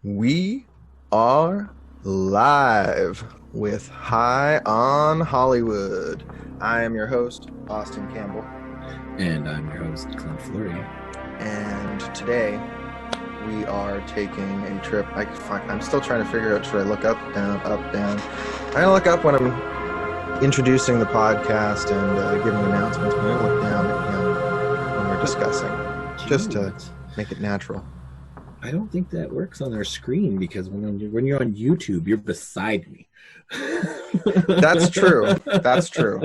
We are live with High on Hollywood. I am your host, Austin Campbell. And I'm your host, Clint Fleury. And today we are taking a trip. I'm still trying to figure out, should I look up, down, up, down? I'm going to look up when I'm introducing the podcast and giving announcements, but I'm going to look down when we're discussing, just to make it natural. I don't think that works on our screen because when you're on YouTube, you're beside me. That's true. That's true.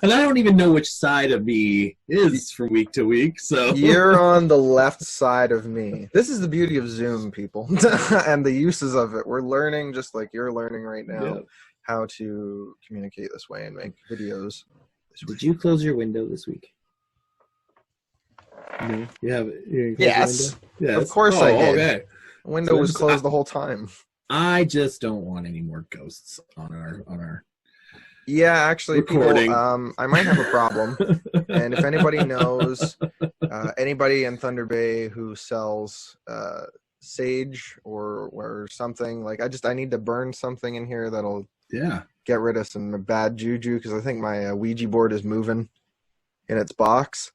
And I don't even know which side of me is from week to week. So you're on the left side of me. This is the beauty of Zoom, people, and the uses of it. We're learning, just like you're learning right now, how to communicate this way and make videos. Did you close your window this week? No, you have. Yes, of course I did. Okay. The window was closed the whole time. I just don't want any more ghosts on our. Yeah, actually, recording. People, I might have a problem. And if anybody knows anybody in Thunder Bay who sells sage or something, like I need to burn something in here that'll get rid of some bad juju, because I think my Ouija board is moving in its box.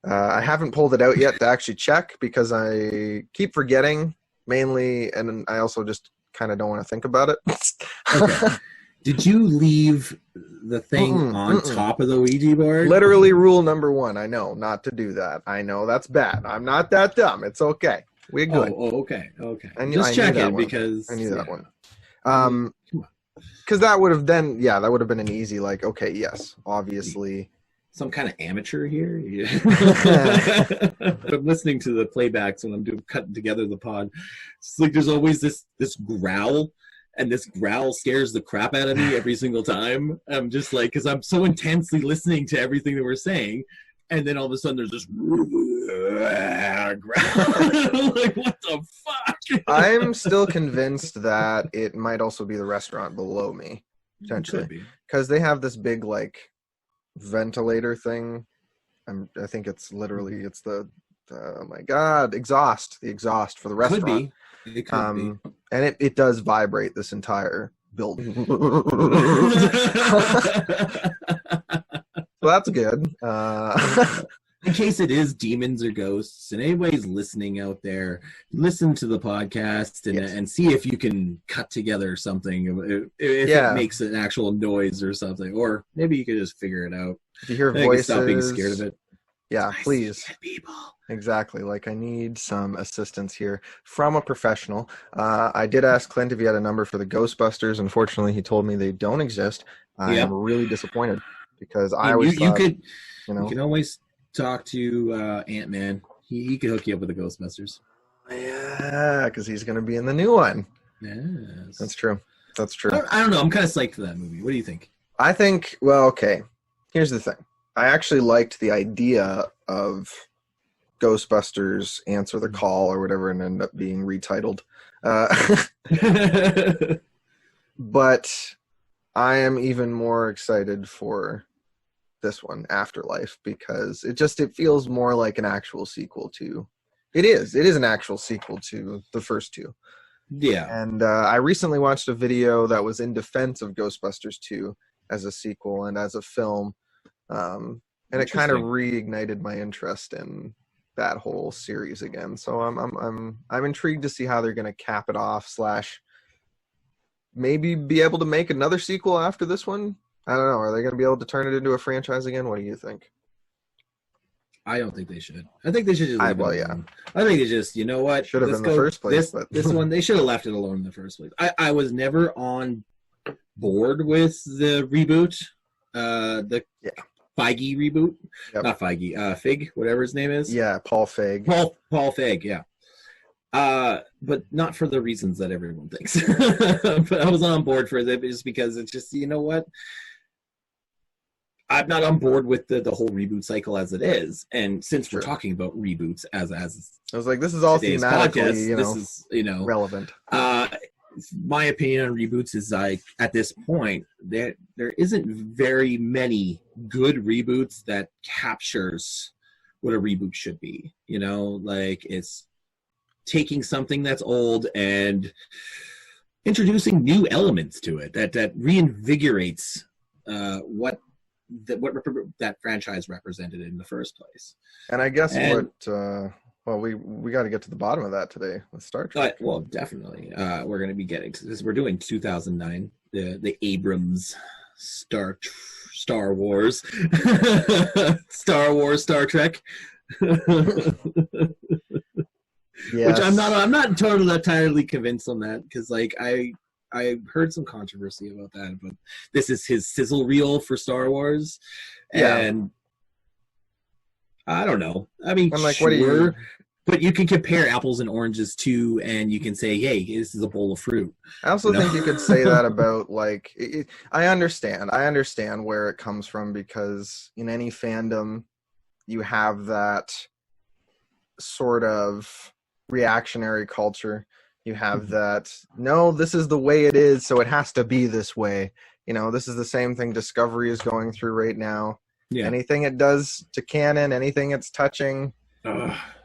I haven't pulled it out yet to actually check because I keep forgetting mainly, and I also just kind of don't want to think about it. Okay. Did you leave the thing on top of the Ouija board? Literally rule number 1. I know not to do that. I know that's bad. I'm not that dumb. It's okay. We're good. Okay. Just check it because I knew that one. Because that would have been an easy, like, okay, yes, obviously. Some kind of amateur here. I'm listening to the playbacks when I'm cutting together the pod. It's like there's always this growl, and this growl scares the crap out of me every single time. I'm just like, because I'm so intensely listening to everything that we're saying, and then all of a sudden there's this growl. Like, what the fuck? I'm still convinced that it might also be the restaurant below me, potentially, because they have this big like ventilator thing. I think it's literally the oh my god, the exhaust for the restaurant. It could be. And it does vibrate this entire building. So that's good. In case it is demons or ghosts, and anybody's listening out there, listen to the podcast and see if you can cut together something. If it makes an actual noise or something, or maybe you could just figure it out. If you hear voices, stop being scared of it. Yeah, please. People. Exactly. Like, I need some assistance here from a professional. I did ask Clint if he had a number for the Ghostbusters. Unfortunately, he told me they don't exist. I'm really disappointed because I always thought, you can always talk to Ant-Man. He could hook you up with the Ghostbusters. Yeah, because he's going to be in the new one. Yes. That's true. I don't know. I'm kind of psyched for that movie. What do you think? I think, well, okay. Here's the thing. I actually liked the idea of Ghostbusters Answer the Call or whatever, and end up being retitled. But I am even more excited for this one, Afterlife, because it feels more like an actual sequel to. It is an actual sequel to the first two. Yeah. And I recently watched a video that was in defense of Ghostbusters 2 as a sequel and as a film. And it kind of reignited my interest in that whole series again. So I'm intrigued to see how they're going to cap it off / maybe be able to make another sequel after this one. I don't know. Are they going to be able to turn it into a franchise again? What do you think? I don't think they should. I think they should just leave it alone. I think they just, you know what? Should have been the first place. This one, they should have left it alone in the first place. I was never on board with the reboot. Feige reboot. Yep. Not Feige. Fig, whatever his name is. Yeah, Paul Feig. Paul Feig, yeah. But not for the reasons that everyone thinks. But I was on board for it just because it's just, you know what? I'm not on board with the whole reboot cycle as it is. And since we're talking about reboots as I was like, this is all thematically, podcast, this is, relevant. My opinion on reboots is like, at this point, there isn't very many good reboots that captures what a reboot should be. Like, it's taking something that's old and introducing new elements to it that reinvigorates what that franchise represented in the first place. And I guess well, we got to get to the bottom of that today with Star Trek. Well, definitely. We're going to be getting to this. We're doing 2009, the Abrams Star Wars, Star Trek. Yes. Which I'm not totally entirely convinced on that, because like I heard some controversy about that, but this is his sizzle reel for Star Wars, and I don't know. I mean, I'm like, sure, but you can compare apples and oranges too, and you can say, hey, this is a bowl of fruit. I also think you could say that about, like, I understand where it comes from, because in any fandom, you have that sort of reactionary culture. You have that, no, this is the way it is, so it has to be this way. You know, this is the same thing Discovery is going through right now. Yeah. Anything it does to canon, anything it's touching,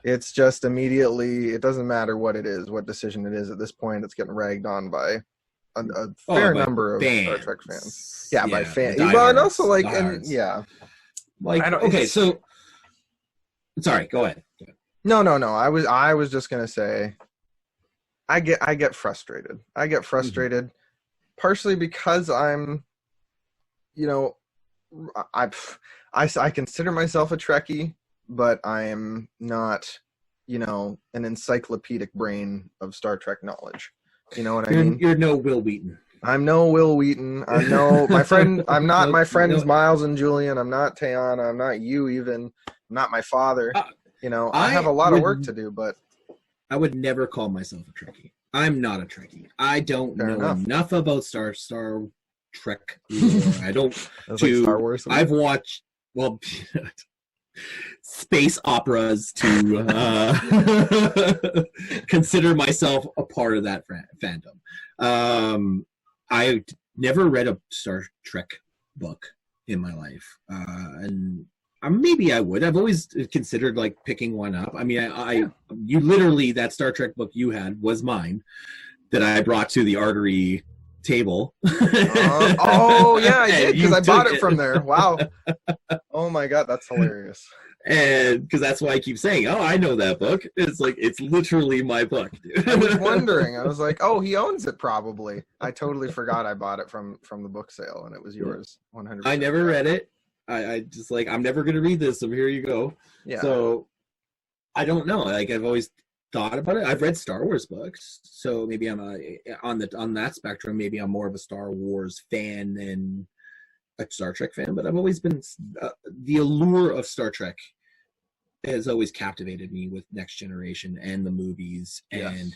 it's just immediately, it doesn't matter what it is, what decision it is. At this point, it's getting ragged on by a fair number of fans. Star Trek fans. Yeah, by fans. Well, and also, like, and like, okay, so, sorry, go ahead. No. I was just gonna say, I get frustrated. Partially because I'm, you know, I consider myself a Trekkie, but I am not, you know, an encyclopedic brain of Star Trek knowledge. You know what I mean? You're no Will Wheaton. I'm no Will Wheaton. I'm no my friend. I'm not my friends Miles and Julian. I'm not Tayana. I'm not you even. I'm not my father. You know, I have a lot of work to do, but I would never call myself a Trekkie. I'm not a Trekkie. I don't know enough about Star Trek. I don't. Like Star Wars. I've watched space operas to consider myself a part of that fandom. I never read a Star Trek book in my life, and maybe I would. I've always considered like picking one up. I mean, you literally, that Star Trek book you had was mine that I brought to the artery table. Oh yeah, I did, because I bought it from there. Wow. Oh my God, that's hilarious. And because that's why I keep saying, oh, I know that book. It's like, it's literally my book, dude. I was wondering. I was like, oh, he owns it probably. I totally forgot I bought it from the book sale, and it was yours. 100%. I never read it. I just like, I'm never going to read this, so here you go. Yeah. So I don't know. Like, I've always thought about it. I've read Star Wars books, so maybe I'm on that spectrum. Maybe I'm more of a Star Wars fan than a Star Trek fan. But I've always been the allure of Star Trek has always captivated me with Next Generation and the movies and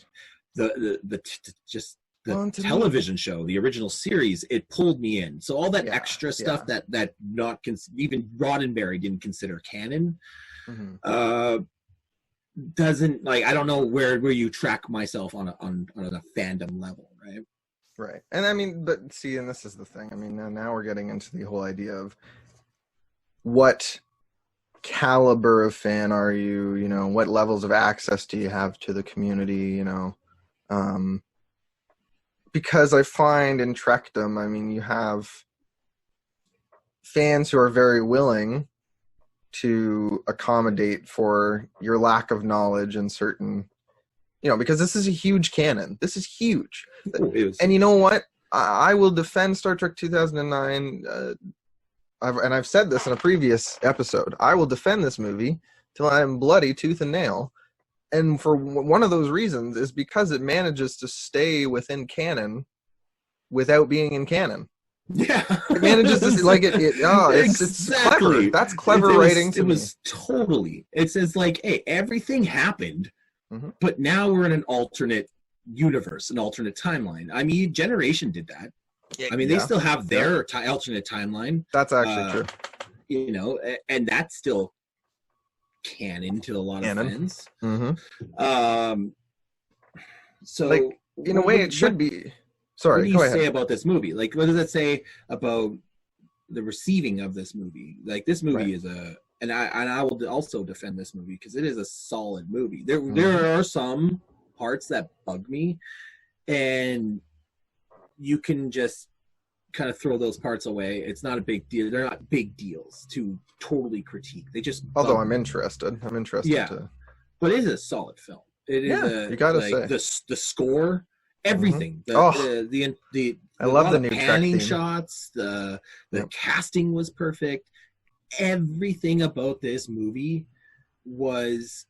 the television show, the original series. It pulled me in. So all that extra stuff that not even Roddenberry didn't consider canon. Doesn't, like, I don't know where you track myself on a fandom level, right. And I mean, but see, and this is the thing, I mean, now we're getting into the whole idea of what caliber of fan are you, you know, what levels of access do you have to the community, you know, because I find in Trekdom, I mean, you have fans who are very willing to accommodate for your lack of knowledge in certain, you know, because this is a huge canon. This is huge. And you know what? I will defend Star Trek 2009. I've said this in a previous episode. I will defend this movie till I'm bloody tooth and nail. And for one of those reasons is because it manages to stay within canon without being in canon. Yeah, it manages to like it. It's clever. That's clever writing. It was totally. It says like, hey, everything happened, but now we're in an alternate universe, an alternate timeline. I mean, Generation did that. I mean, they still have their alternate timeline. That's actually true. You know, and that's still canon to a lot of fans. So, like, in a way, it should be. Sorry, what do you say about this movie? Like, what does it say about the receiving of this movie? Like, this movie is and I will also defend this movie because it is a solid movie. There are some parts that bug me, and you can just kind of throw those parts away. It's not a big deal. They're not big deals to totally critique. They just although I'm interested. Yeah, to... but it is a solid film. It is you gotta say the score, everything. The I love the new panning Trek shots. The casting was perfect. Everything about this movie was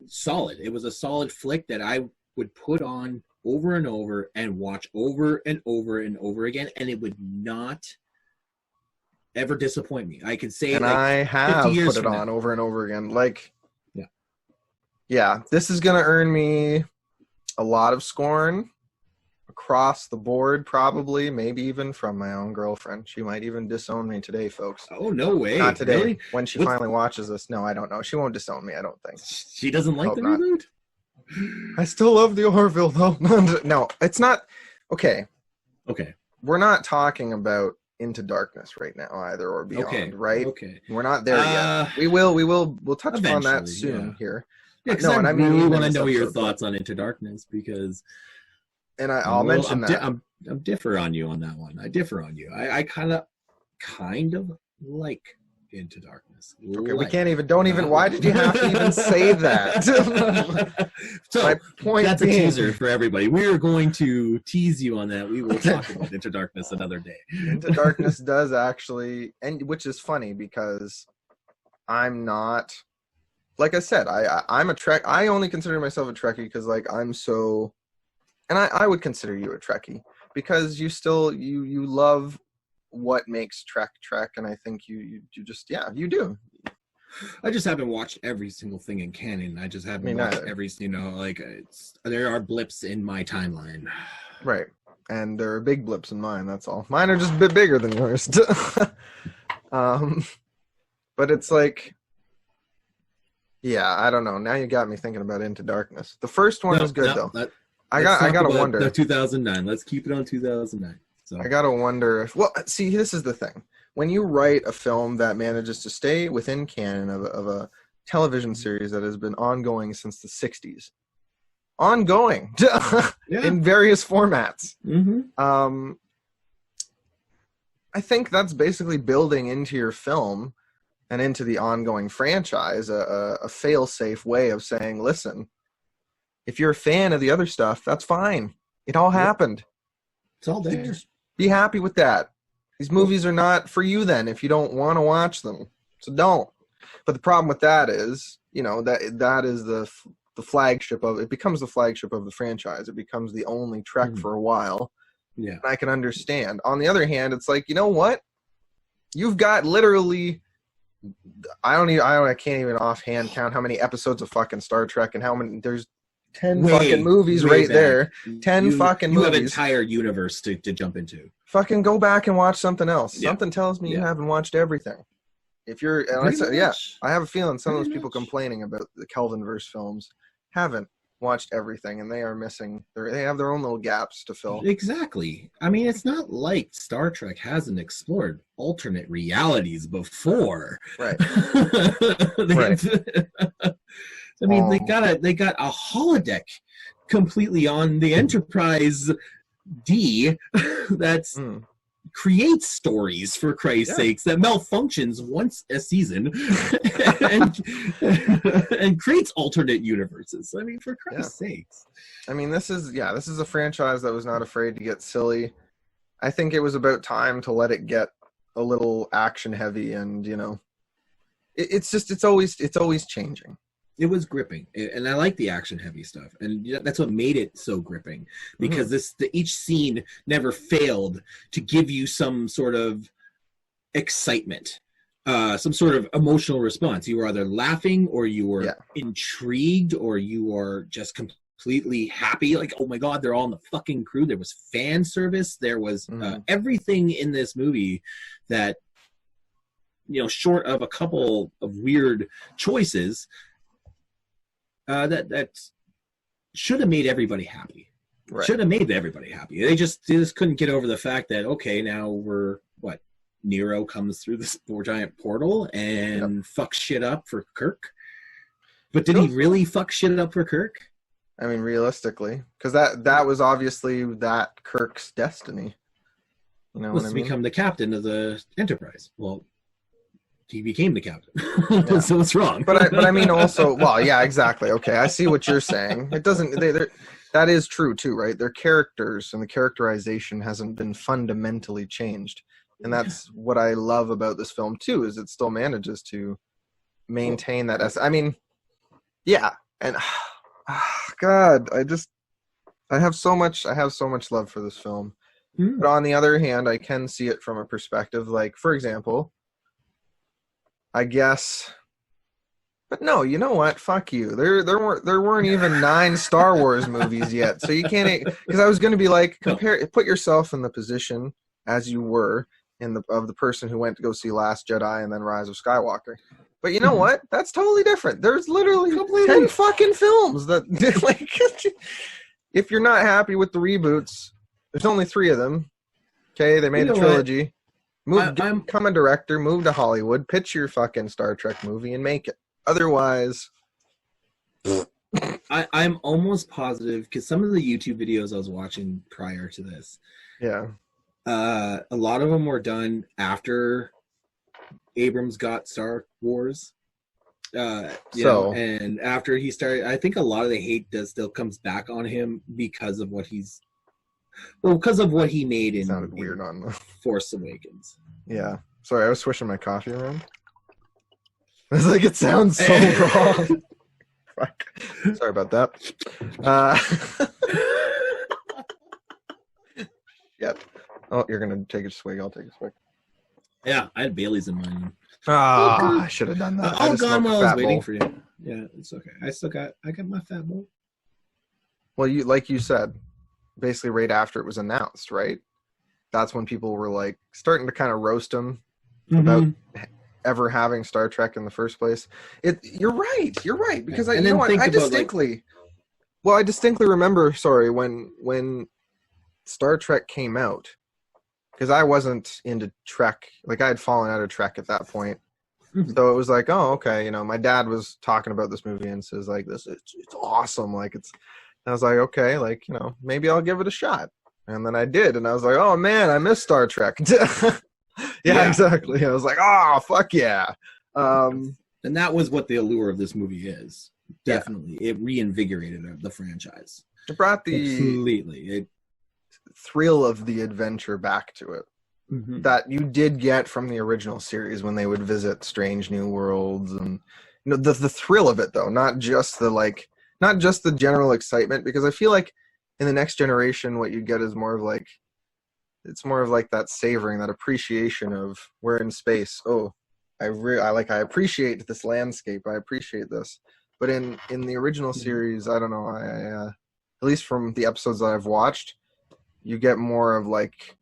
solid. It was a solid flick that I would put on over and over and watch over and over and over again, and it would not ever disappoint me. I could say, and like, I have put it on now. over and over again. Like, yeah, this is gonna earn me a lot of scorn across the board, probably, maybe even from my own girlfriend. She might even disown me today, folks. Oh, no way. Not today. Really? When she finally watches this. No, I don't know. She won't disown me, I don't think. She doesn't like the not. reboot? I still love the Orville, though. No, it's not. Okay. We're not talking about Into Darkness right now either, or Beyond, right? Okay. We're not there yet. We'll touch upon that soon here. Yeah, because I really want to know your thoughts on Into Darkness, because... And I'll mention that. I'm differ on you on that one. I differ on you. I kind of like Into Darkness. Okay, we can't even. Don't even. Why did you have to even say that? So my point that's being, a teaser for everybody. We are going to tease you on that. We will talk about Into Darkness another day. Into Darkness does actually, and which is funny because I'm not. Like I said, I'm a Trek. I only consider myself a Trekkie because, like, I'm so. And I would consider you a Trekkie because you still you love what makes Trek, and I think you just you do. I just haven't watched every single thing in canon. I just haven't watched every, like, there are blips in my timeline. Right, and there are big blips in mine. That's all. Mine are just a bit bigger than yours. But it's like, I don't know. Now you got me thinking about Into Darkness. The first one is good though. I gotta wonder. The 2009. Let's keep it on 2009. So I gotta wonder if. Well, see, this is the thing. When you write a film that manages to stay within canon of a television series that has been ongoing since the 60s, in various formats, I think that's basically building into your film and into the ongoing franchise a fail-safe way of saying, listen. If you're a fan of the other stuff, that's fine. It all happened. It's all there. Just be happy with that. These movies are not for you then if you don't want to watch them. So don't. But the problem with that is, that is the flagship of it. Becomes the flagship of the franchise. It becomes the only Trek for a while. Yeah. And I can understand. On the other hand, it's like, you know what? You've got literally I can't even offhand count how many episodes of fucking Star Trek and how many there's 10 fucking movies right there. 10 fucking movies. You have an entire universe to jump into. Fucking go back and watch something else. Yeah. Something tells me you haven't watched everything. If you're, and I have a feeling some of those people complaining about the Kelvinverse films haven't watched everything, and they are missing. They have their own little gaps to fill. Exactly. I mean, it's not like Star Trek hasn't explored alternate realities before. Right. I mean, they got a holodeck completely on the Enterprise D that's creates stories, for Christ's sakes, that malfunctions once a season and creates alternate universes. I mean, for Christ's sakes. I mean, this is a franchise that was not afraid to get silly. I think it was about time to let it get a little action heavy, and it's always changing. It was gripping, and I like the action-heavy stuff, and that's what made it so gripping, because each scene never failed to give you some sort of excitement, some sort of emotional response. You were either laughing, or you were intrigued, or you were just completely happy, like, oh my god, they're all in the fucking crew. There was fan service. There was everything in this movie that, short of a couple of weird choices, that should have made everybody happy. Right. Should have made everybody happy. They just couldn't get over the fact that, okay, now Nero comes through this giant portal and fucks shit up for Kirk. But did he really fuck shit up for Kirk? I mean, realistically, because that was obviously that Kirk's destiny. You know Was what I to mean? become the captain of the Enterprise. Well, he became the captain. Yeah. So what's wrong? But I mean also, well, yeah, exactly. Okay, I see what you're saying. It doesn't. That is true too, right? Their characters and the characterization hasn't been fundamentally changed, and that's what I love about this film too. Is it still manages to maintain that. I mean, yeah, and God, I have so much love for this film. But on the other hand, I can see it from a perspective like, for example, I guess. But no, you know what? Fuck you. There weren't even 9 Star Wars movies yet, so you can't. Because I was going to be like, put yourself in the position as you were of the person who went to go see Last Jedi and then Rise of Skywalker. But you know what? That's totally different. There's literally 10 fucking films that like. If you're not happy with the reboots, there's only 3 of them. Okay, they made a trilogy. Become a director, move to Hollywood, pitch your fucking Star Trek movie, and make it. Otherwise, I'm almost positive, because some of the YouTube videos I was watching prior to this, yeah, a lot of them were done after Abrams got Star Wars. And after he started, I think a lot of the hate still comes back on him because of what he made in sounded weird on Force Awakens. Yeah, sorry, I was swishing my coffee around. I was like, it sounds so wrong. Fuck. Sorry about that. Yep. Oh, you're gonna take a swig. I'll take a swig. Yeah, I had Bailey's in mine. I should have done that. All gone while I was waiting for you. Yeah, it's okay. I got my fat bowl. Well, like you said, basically right after it was announced, right? That's when people were like starting to kind of roast him about ever having Star Trek in the first place. You're right. Because I distinctly remember. Sorry, when Star Trek came out, because I wasn't into Trek. Like, I had fallen out of Trek at that point. So it was like, oh, okay. You know, my dad was talking about this movie and says like, it's awesome. Like, I was like, okay, like, you know, maybe I'll give it a shot. And then I did, and I was like, oh man, I miss Star Trek. Yeah, exactly. I was like, oh, fuck yeah. And that was what the allure of this movie is. Definitely. Yeah. It reinvigorated the franchise. It brought the thrill of the adventure back to it. That you did get from the original series when they would visit strange new worlds, and you know, the thrill of it though, not just the general excitement, because I feel like in the Next Generation what you get is more of like that savoring, that appreciation of, we're in space. Oh, I appreciate this landscape. I appreciate this. But in the original series, I don't know. I at least from the episodes that I've watched, you get more of like,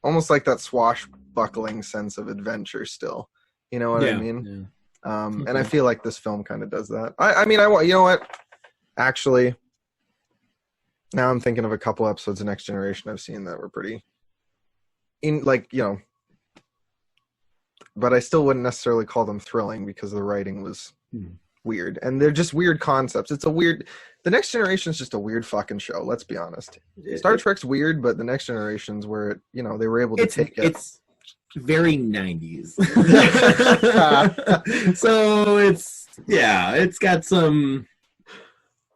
almost like that swashbuckling sense of adventure still. You know what I mean? Yeah. And I feel like this film kind of does that. I mean, you know what? Actually, now I'm thinking of a couple episodes of Next Generation I've seen that were pretty, but I still wouldn't necessarily call them thrilling because the writing was weird, and they're just weird concepts. The Next Generation is just a weird fucking show. Let's be honest. Star Trek's weird, but the Next Generation's where they were able to take it. It's very 90s. So it's got some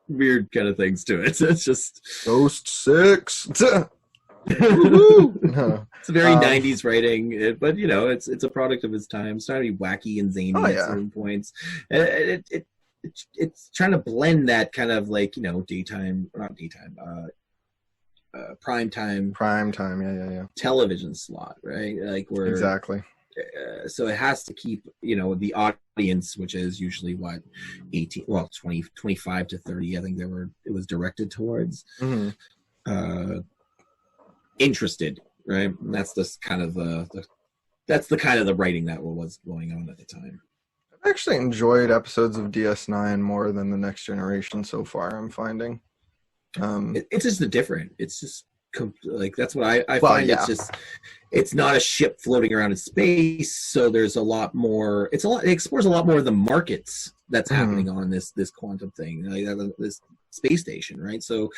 weird kind of things to it. It's just Ghost 6. It's very 90s writing, but it's a product of its time. It's trying to be wacky and zany at certain points. It's trying to blend that kind of like prime time, yeah, television slot, right? Like where exactly. So it has to keep the audience, which is usually 25 to 30. I think it was directed towards. Interested, right? And that's just kind of the kind of the writing that was going on at the time. I've actually enjoyed episodes of DS9 more than the Next Generation so far. I'm finding it's just different. It's just like that's what I find. Yeah. It's not a ship floating around in space, so there's a lot more. It explores a lot more of the markets that's happening on this quantum thing, like this space station, right? So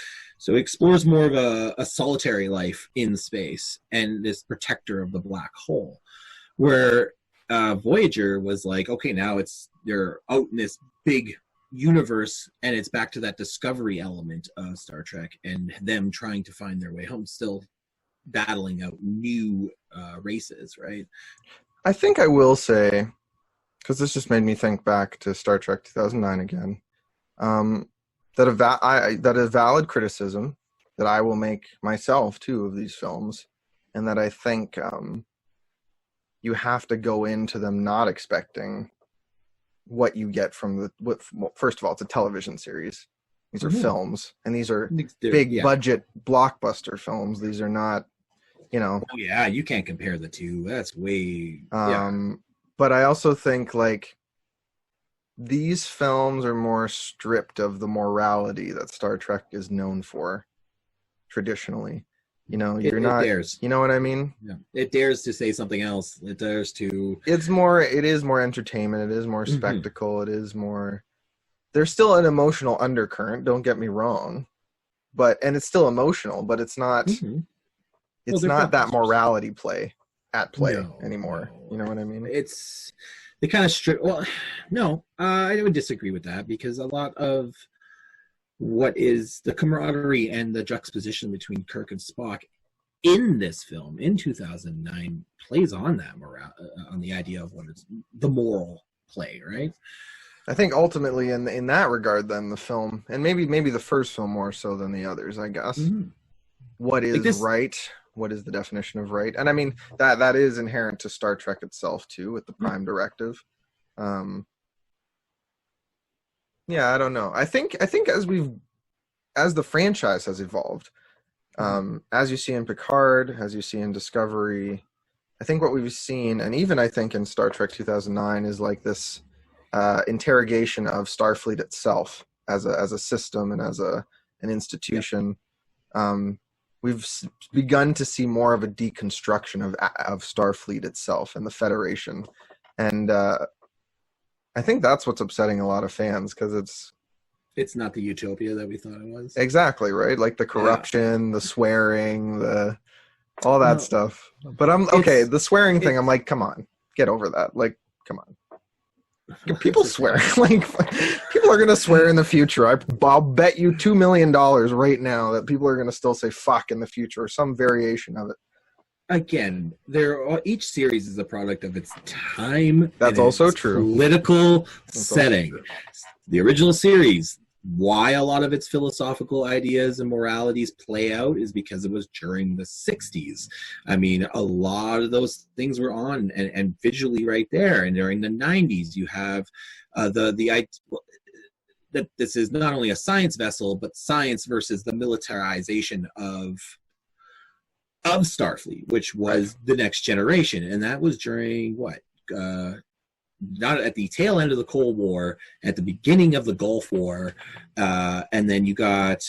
it explores more of a solitary life in space and this protector of the black hole, where Voyager was like, okay, now they're out in this big universe, and it's back to that discovery element of Star Trek and them trying to find their way home, still battling out new races, right? I think I will say, because this just made me think back to Star Trek 2009 again, that a valid criticism that I will make myself too of these films, and that I think you have to go into them not expecting what you get from first of all, it's a television series. These are films, and these are big budget blockbuster films. These are not, Oh yeah, you can't compare the two. That's way. But I also think like these films are more stripped of the morality that Star Trek is known for traditionally. You're not. Dares. You know what I mean? Yeah. It dares to say something else. It dares to. It is more entertainment. It is more spectacle. It is more. There's still an emotional undercurrent. Don't get me wrong, and it's still emotional, but it's not. It's not that morality play anymore. No. You know what I mean? It's they kind of strip. Well, no, I would disagree with that, because a lot of what is the camaraderie and the juxtaposition between Kirk and Spock in this film in 2009 plays on that on the idea of what is the moral play, right? I think ultimately in that regard, then the film, and maybe the first film more so than the others, I guess. What is right? What is the definition of right? And I mean that is inherent to Star Trek itself too, with the Prime Directive. Yeah, I don't know. I think as the franchise has evolved, as you see in Picard, as you see in Discovery, I think what we've seen, and even I think in Star Trek 2009, is like this interrogation of Starfleet itself as a system and as an institution. We've begun to see more of a deconstruction of Starfleet itself and the Federation, and I think that's what's upsetting a lot of fans, because it's not the utopia that we thought it was. Exactly, right? Like the corruption, the swearing, all that stuff. But the swearing thing, I'm like, come on, get over that. Like, come on. People swear. Like, people are going to swear in the future. I'll bet you $2 million right now that people are going to still say fuck in the future, or some variation of it. Again, each series is a product of its time. That's also true. Political setting. The original series, why a lot of its philosophical ideas and moralities play out is because it was during the 60s. I mean, a lot of those things were on and visually right there. And during the 90s, you have the idea that this is not only a science vessel, but science versus the militarization of Starfleet, which was the next generation. And that was during what? Not at the tail end of the Cold War, at the beginning of the Gulf War, and then you got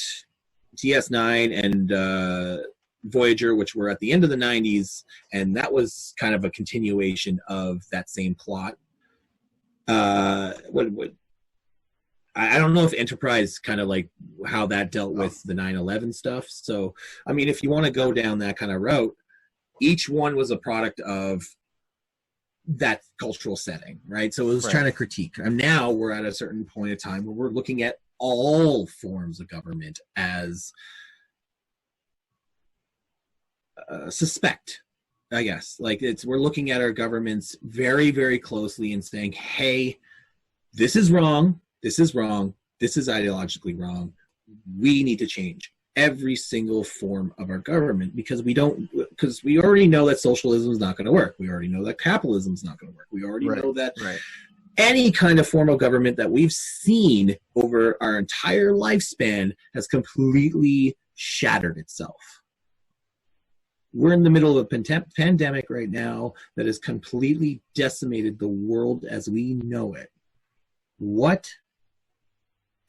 DS9 and Voyager, which were at the end of the 90s, and that was kind of a continuation of that same plot. I don't know if Enterprise kind of like how that dealt with the 9/11 stuff. So, I mean, if you want to go down that kind of route, each one was a product of that cultural setting, right? So it was trying to critique. And now we're at a certain point of time where we're looking at all forms of government as suspect, I guess. Like we're looking at our governments very, very closely and saying, hey, this is wrong. This is wrong. This is ideologically wrong. We need to change every single form of our government because we already know that socialism is not going to work. We already know that capitalism is not going to work. We already know that any kind of form of government that we've seen over our entire lifespan has completely shattered itself. We're in the middle of a pandemic right now that has completely decimated the world as we know it. What?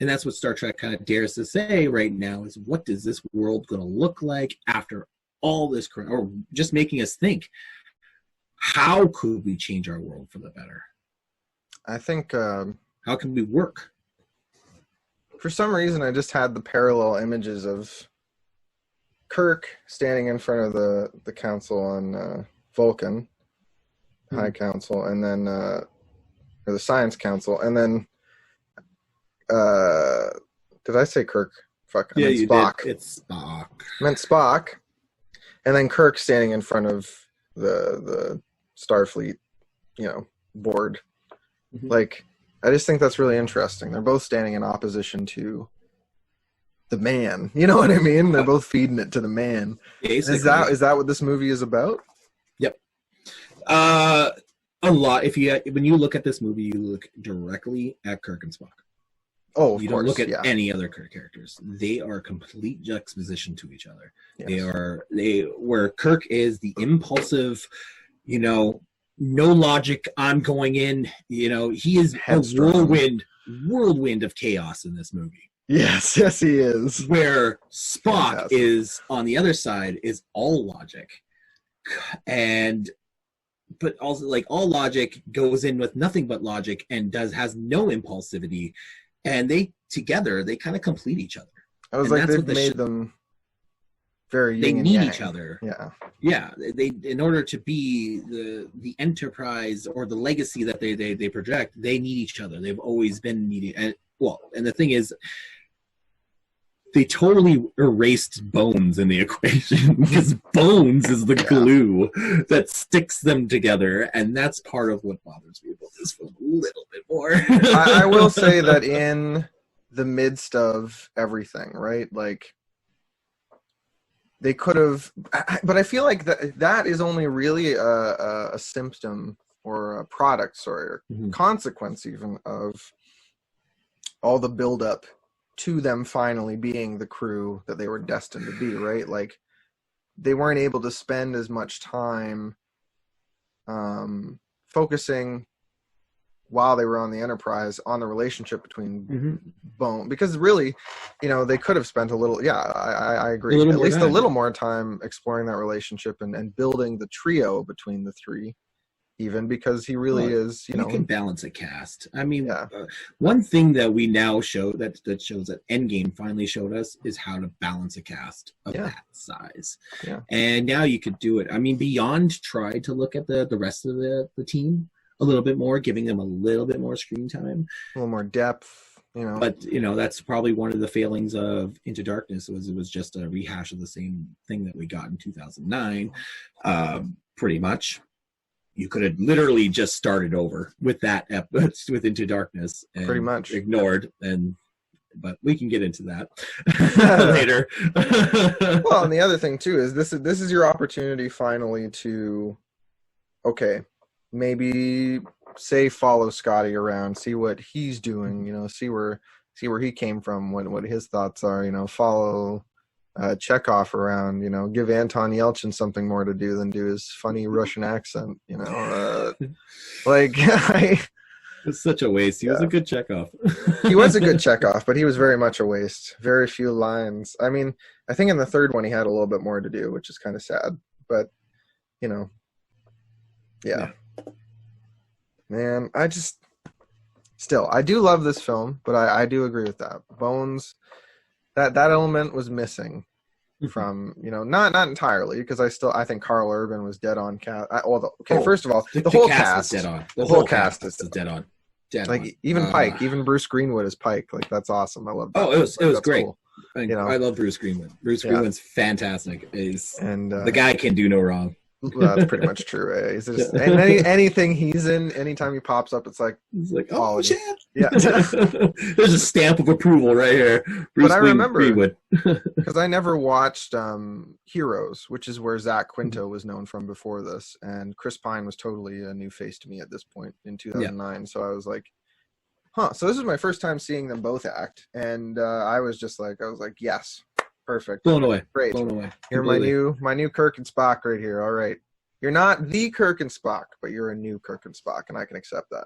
And that's what Star Trek kind of dares to say right now is, what is this world going to look like after all this, or just making us think, how could we change our world for the better? I think... how can we work? For some reason, I just had the parallel images of Kirk standing in front of the council on Vulcan, High Council, and then or the Science Council, and then did I say Kirk? Fuck, I meant Spock. Did. It's Spock. I meant Spock, and then Kirk standing in front of the Starfleet, board. Mm-hmm. Like, I just think that's really interesting. They're both standing in opposition to the man. You know what I mean? They're both feeding it to the man. Basically. Is that what this movie is about? Yep. A lot. When you look at this movie, you look directly at Kirk and Spock. Oh, of you course, don't look at any other characters. They are complete juxtaposition to each other. Yes. Where Kirk is the impulsive, no logic. I'm going in. He is Headstrong. a whirlwind of chaos in this movie. Yes, he is. Where Spock is on the other side is all logic, but also like all logic goes in with nothing but logic and has no impulsivity. And they kind of complete each other. I was like, they've made them very yin and yang. They need each other. Yeah. They in order to be the enterprise or the legacy that they project, they need each other. They've always been needing. And the thing is, they totally erased Bones in the equation because Bones is the glue that sticks them together, and that's part of what bothers me about this film a little bit more. I will say that in the midst of everything, right? Like, they could have, but I feel like that is only really a symptom or a product, or consequence even of all the buildup to them finally being the crew that they were destined to be, right? Like, they weren't able to spend as much time focusing while they were on the Enterprise on the relationship between Bone, because really, they could have spent a little, I agree, at least a little more time exploring that relationship and building the trio between the three, even, because he really is, you can balance a cast. I mean, one thing that we now show that shows that Endgame finally showed us is how to balance a cast of that size. Yeah. And now you could do it. I mean, Beyond tried to look at the rest of the team a little bit more, giving them a little bit more screen time. A little more depth, But, that's probably one of the failings of Into Darkness it was just a rehash of the same thing that we got in 2009, pretty much. You could have literally just started over with that with Into Darkness, and pretty much ignored. But we can get into that later. Well, and the other thing too is this is your opportunity finally to, maybe follow Scotty around, see what he's doing, see where he came from, what his thoughts are, follow Chekhov around, give Anton Yelchin something more to do than do his funny Russian accent, It's such a waste. He was a good Chekhov. He was a good Chekhov, but he was very much a waste. Very few lines. I mean, I think in the third one he had a little bit more to do, which is kind of sad, but man, I do love this film, but I do agree with that. Bones, that element was missing from, not entirely, because I think Carl Urban was dead on cast. First of all, the whole cast is dead on. The whole cast is dead on. Even Pike, even Bruce Greenwood is Pike. Like, that's awesome. I love that. Oh, it was great. Cool. I love Bruce Greenwood. Bruce Greenwood's fantastic. And the guy can do no wrong. Well, that's pretty much true. Right? He's just, and anything he's in, anytime he pops up, it's like, oh shit. Yeah. There's a stamp of approval right here. But I remember, because I never watched Heroes, which is where Zach Quinto was known from before this, and Chris Pine was totally a new face to me at this point in 2009. So I was like, so this is my first time seeing them both act, and I was like, yes. Perfect. Blown away. Great. Blown away. You're my new Kirk and Spock right here. All right. You're not the Kirk and Spock, but you're a new Kirk and Spock, and I can accept that.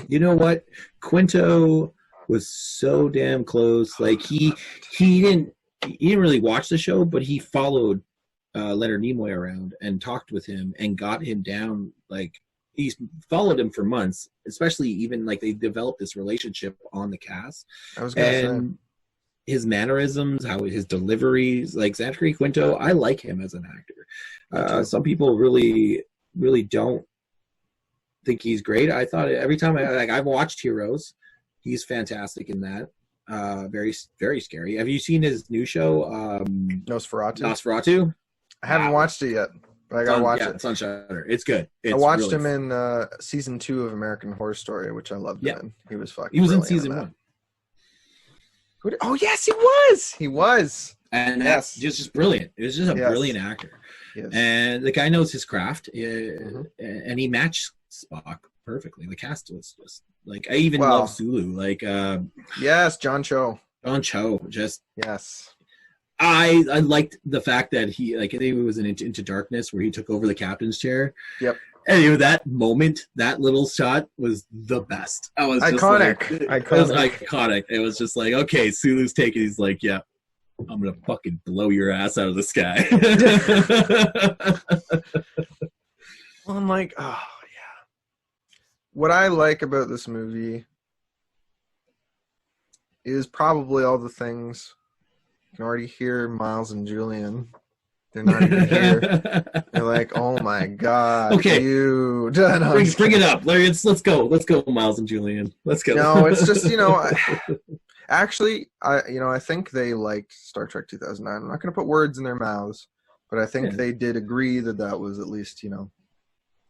You know what? Quinto was so damn close. Like, he didn't really watch the show, but he followed Leonard Nimoy around and talked with him and got him down. Like, he's followed him for months, especially even like they developed this relationship on the cast. I was gonna say. his mannerisms, how his deliveries, like Zachary Quinto, I like him as an actor. Some people really, really don't think he's great. I thought every time I've watched Heroes, he's fantastic in that. Very, very scary. Have you seen his new show, Nosferatu? I haven't watched it yet, but I gotta watch it. It's on Shudder. It's good. It's I watched him in season 2 of American Horror Story, which I loved him in. He was fucking. He was in brilliant season 1. Oh yes, he was. He was. And that's just brilliant. It was just a brilliant actor. Yes. And the guy knows his craft, and he matched Spock perfectly. The cast was just like, I even love Sulu. Like, yes, John Cho. Just yes. I liked the fact that he, like, I think it was in Into Darkness where he took over the captain's chair. Yep. And that moment, that little shot was the best. I was iconic. It was iconic. It was just like, okay, Sulu's taking. He's like, yeah, I'm gonna fucking blow your ass out of the sky. Well, I'm like, oh yeah. What I like about this movie is probably all the things. You can already hear Miles and Julian. They're not even here. They're like, oh my god, okay, dude. Bring it up, Larry. Let's go, Miles and Julian. Let's go. No, it's just, actually, I think they liked Star Trek 2009. I'm not going to put words in their mouths, but I think they did agree that was at least,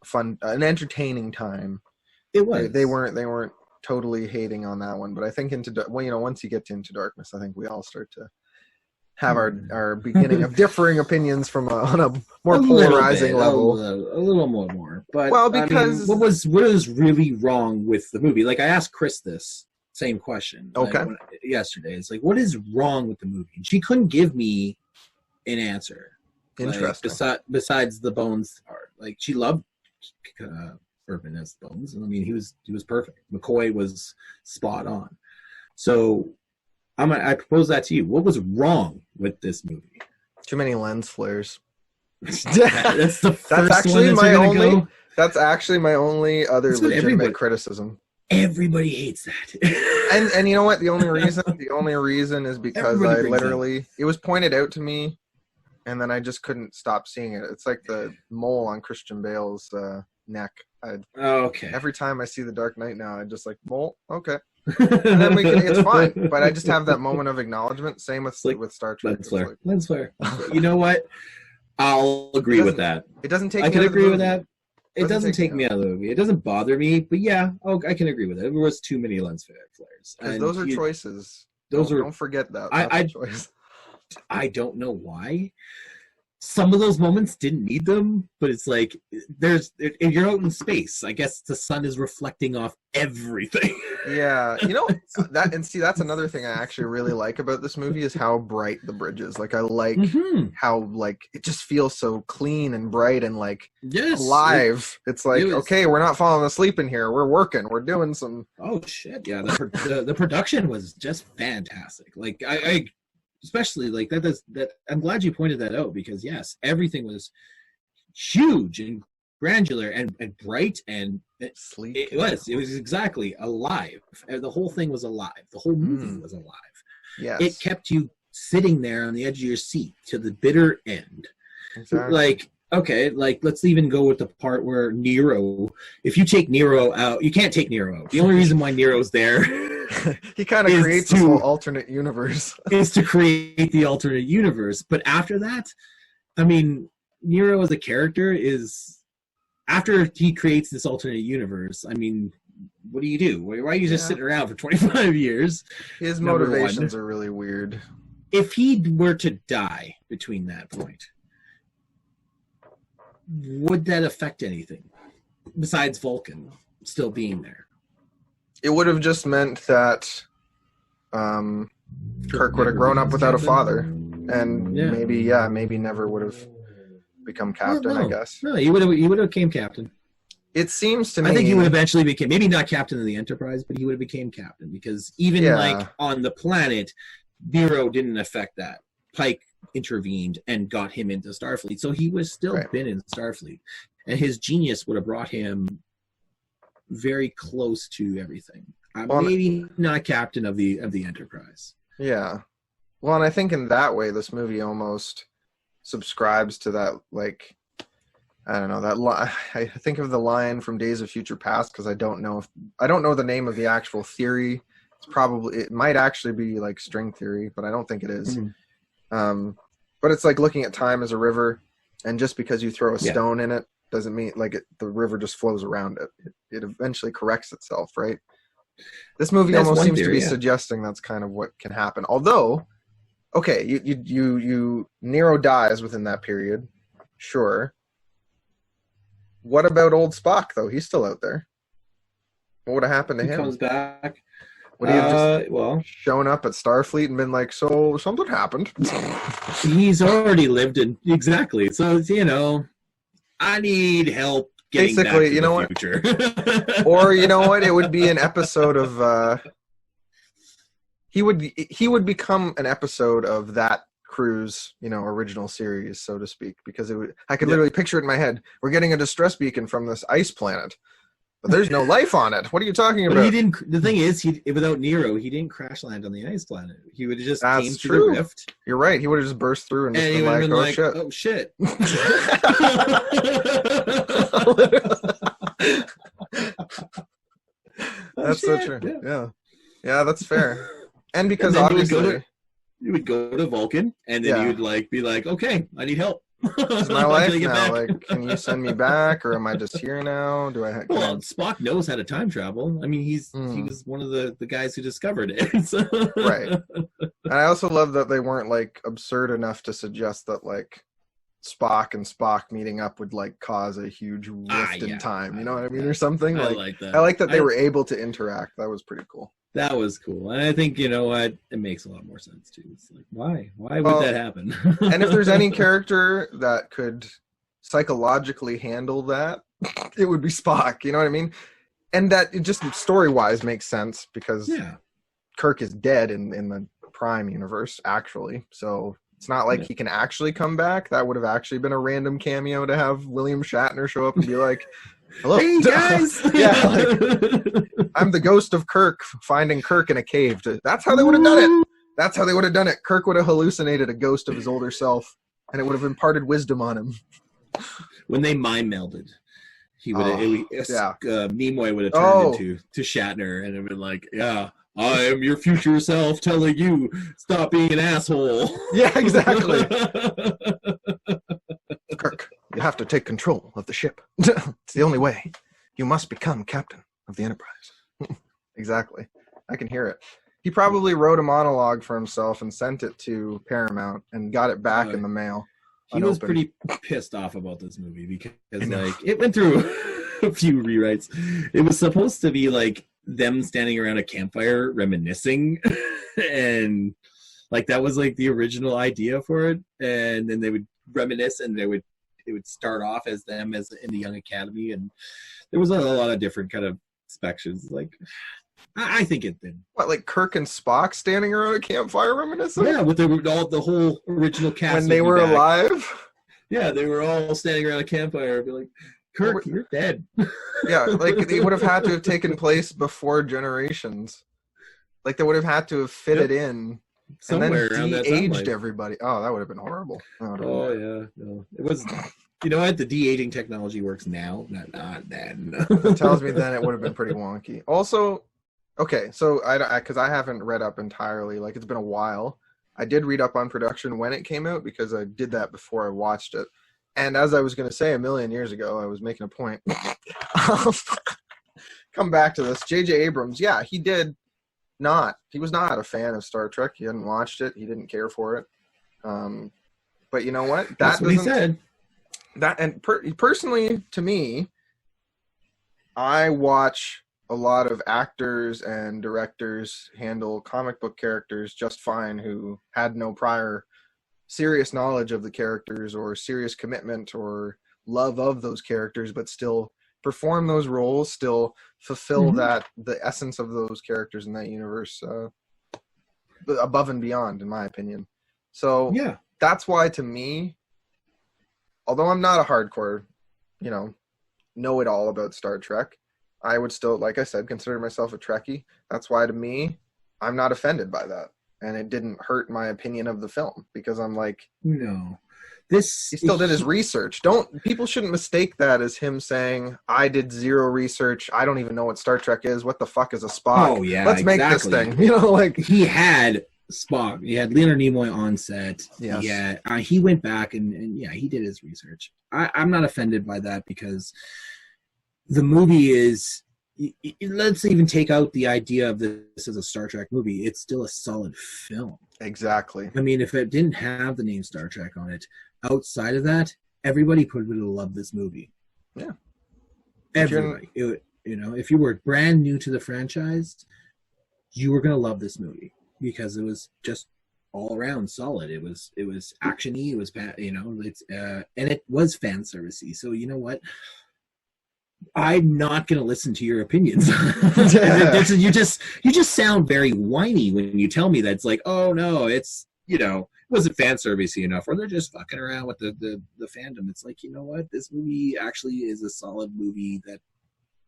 fun, an entertaining time. It was. They weren't totally hating on that one, but I think once you get to Into Darkness, I think we all start to have our beginning of differing opinions on a more polarizing level. A little more. But because what was really wrong with the movie? Like, I asked Chris this same question yesterday. It's like, what is wrong with the movie? And she couldn't give me an answer. Interesting. Like, besides the Bones part. Like, she loved Urban as Bones. I mean, he was perfect. McCoy was spot on. So I propose that to you. What was wrong with this movie? Too many lens flares. That's the first that's actually one my only. Go. That's actually my only other legitimate criticism. Everybody hates that. and you know what? The only reason is because it was pointed out to me, and then I just couldn't stop seeing it. It's like the mole on Christian Bale's neck. Okay. Every time I see The Dark Knight now, I just like, mole. Okay. And then it's fine, but I just have that moment of acknowledgement. Same with Star Trek. Lens flare. You know what? I'll agree with that. It doesn't take. I can agree with that. It doesn't take me out of the movie. It doesn't bother me, but yeah, I can agree with it. There was too many lens flares. Because those are choices. Don't forget that. I don't know why. Some of those moments didn't need them, but it's like if you're out in space, I guess the sun is reflecting off everything. Yeah, that's another thing I actually really like about this movie is how bright the bridge is. Like, I like how it just feels so clean and bright and alive. It's like, okay, we're not falling asleep in here. We're working. We're doing some. Oh shit! Yeah, the production was just fantastic. Like I especially like that. I'm glad you pointed that out because yes, everything was huge and granular and bright and sleek. It was exactly alive. The whole thing was alive. The whole movie was alive. Yes. It kept you sitting there on the edge of your seat to the bitter end. Exactly. Like, okay, like let's even go with the part where Nero, if you take Nero out, you can't take Nero out. The only reason why Nero's there he kind of creates this whole alternate universe. is to create the alternate universe. But after that, I mean, Nero as a character is, after he creates this alternate universe, I mean, what do you do? Why are you just sitting around for 25 years? His motivations are really weird. If he were to die between that point, would that affect anything besides Vulcan still being there? It would have just meant that Kirk would have grown up without a father, and maybe never would have become captain. I guess. No, he would have became captain. It seems to me. I think he would eventually became, maybe not captain of the Enterprise, but he would have became captain because even like on the planet, Nero didn't affect that. Pike intervened and got him into Starfleet, so he was still been in Starfleet, and his genius would have brought him very close to everything. Maybe not captain of the Enterprise. Yeah. Well, and I think in that way, this movie almost subscribes to that, like, I don't know, that I think of the line from Days of Future Past, because I don't know the name of the actual theory. It might actually be like string theory, but I don't think it is. But it's like looking at time as a river, and just because you throw a stone in it doesn't mean like the river just flows around it. It eventually corrects itself, right? This movie almost seems to be suggesting that's kind of what can happen. Although, okay, you Nero dies within that period, sure. What about old Spock though? He's still out there. What would have happened to him? He comes back. Would he have just shown up at Starfleet and been like, so something happened? He's already lived in... Exactly. So, you know, I need help getting basically, back to the future. Or, you know what? It would be an episode of... He would become an episode of that crew's, you know, original series, so to speak, because I could literally picture it in my head. We're getting a distress beacon from this ice planet. But there's no life on it. What are you talking about? He didn't. The thing is, without Nero, he didn't crash land on the ice planet. He would have just came through the rift. You're right. He would have just burst through and just he been like, "Oh shit!" That's so true. Yeah, that's fair. And because obviously, you would go to Vulcan, and then you would be like, "Okay, I need help." Is my life now? Like, can you send me back, or am I just here now? Well, Spock knows how to time travel. I mean, he was one of the guys who discovered it. So. Right. And I also love that they weren't like absurd enough to suggest that like Spock and Spock meeting up would like cause a huge rift in time. You know what I mean, or something. I like that. I like that they were able to interact. That was pretty cool. That was cool. And I think, you know what, it makes a lot more sense too. It's like, why would that happen? And if there's any character that could psychologically handle that, it would be Spock. You know what I mean? And that it just story-wise makes sense because Kirk is dead in the Prime universe, actually. So it's not like he can actually come back. That would have actually been a random cameo to have William Shatner show up and be like, hello. Hey, guys! I'm the ghost of Kirk, finding Kirk in a cave. That's how they would have done it. Kirk would have hallucinated a ghost of his older self, and it would have imparted wisdom on him. When they mind melded, he would have, Nimoy would have turned into Shatner, and it'd been like, I am your future self telling you, stop being an asshole. Yeah, exactly. Kirk, you have to take control of the ship. It's the only way. You must become captain of the Enterprise. Exactly. I can hear it. He probably wrote a monologue for himself and sent it to Paramount and got it back in the mail. He was pretty pissed off about this movie because like it went through a few rewrites. It was supposed to be like them standing around a campfire reminiscing and like that was like the original idea for it, and then they would reminisce and it would start off as them as in the young academy, and there was a lot of different kind of speculations. Like I think it did. What, like Kirk and Spock standing around a campfire reminiscing? Yeah, with the whole original cast when they were alive. Yeah, they were all standing around a campfire and be like, Kirk, you're dead. Yeah, like they would have had to have taken place before Generations. Like they would have had to have fit it in. Somewhere and then de-aged everybody. Oh, that would have been horrible. No. It was. You know what? The de-aging technology works now, not then. It tells me then it would have been pretty wonky. Also, okay, so because I haven't read up entirely. Like it's been a while. I did read up on production when it came out because I did that before I watched it. And as I was going to say a million years ago, I was making a point. Come back to this. J.J. Abrams, he did not. He was not a fan of Star Trek. He hadn't watched it. He didn't care for it. But you know what? That's what he said. Personally, to me, I watch a lot of actors and directors handle comic book characters just fine who had no prior serious knowledge of the characters or serious commitment or love of those characters, but still perform those roles, still fulfill the essence of those characters in that universe above and beyond, in my opinion. So that's why, to me, although I'm not a hardcore, know-it-all about Star Trek, I would still, like I said, consider myself a Trekkie. That's why, to me, I'm not offended by that. and it didn't hurt my opinion of the film because I'm like, No. He still did his research. People shouldn't mistake that as him saying, I did zero research. I don't even know what Star Trek is. What the fuck is a Spock? Oh, yeah, Let's make this thing. You know, like he had Spock. He had Leonard Nimoy on set. Yes. Yeah, he went back and yeah, he did his research. I'm not offended by that because the movie is. Let's even take out the idea of this as a Star Trek movie. It's still a solid film. Exactly. I mean, if it didn't have the name Star Trek on it, outside of that, everybody would have loved this movie. Yeah. Everybody. If you were brand new to the franchise, you were going to love this movie because it was just all around solid. It was action-y. It was, and it was fan servicey. So you know what? I'm not going to listen to your opinions. You just sound very whiny when you tell me that. It's like, oh no, it's, wasn't fan servicey enough, or they're just fucking around with the fandom. It's like, you know what? This movie actually is a solid movie that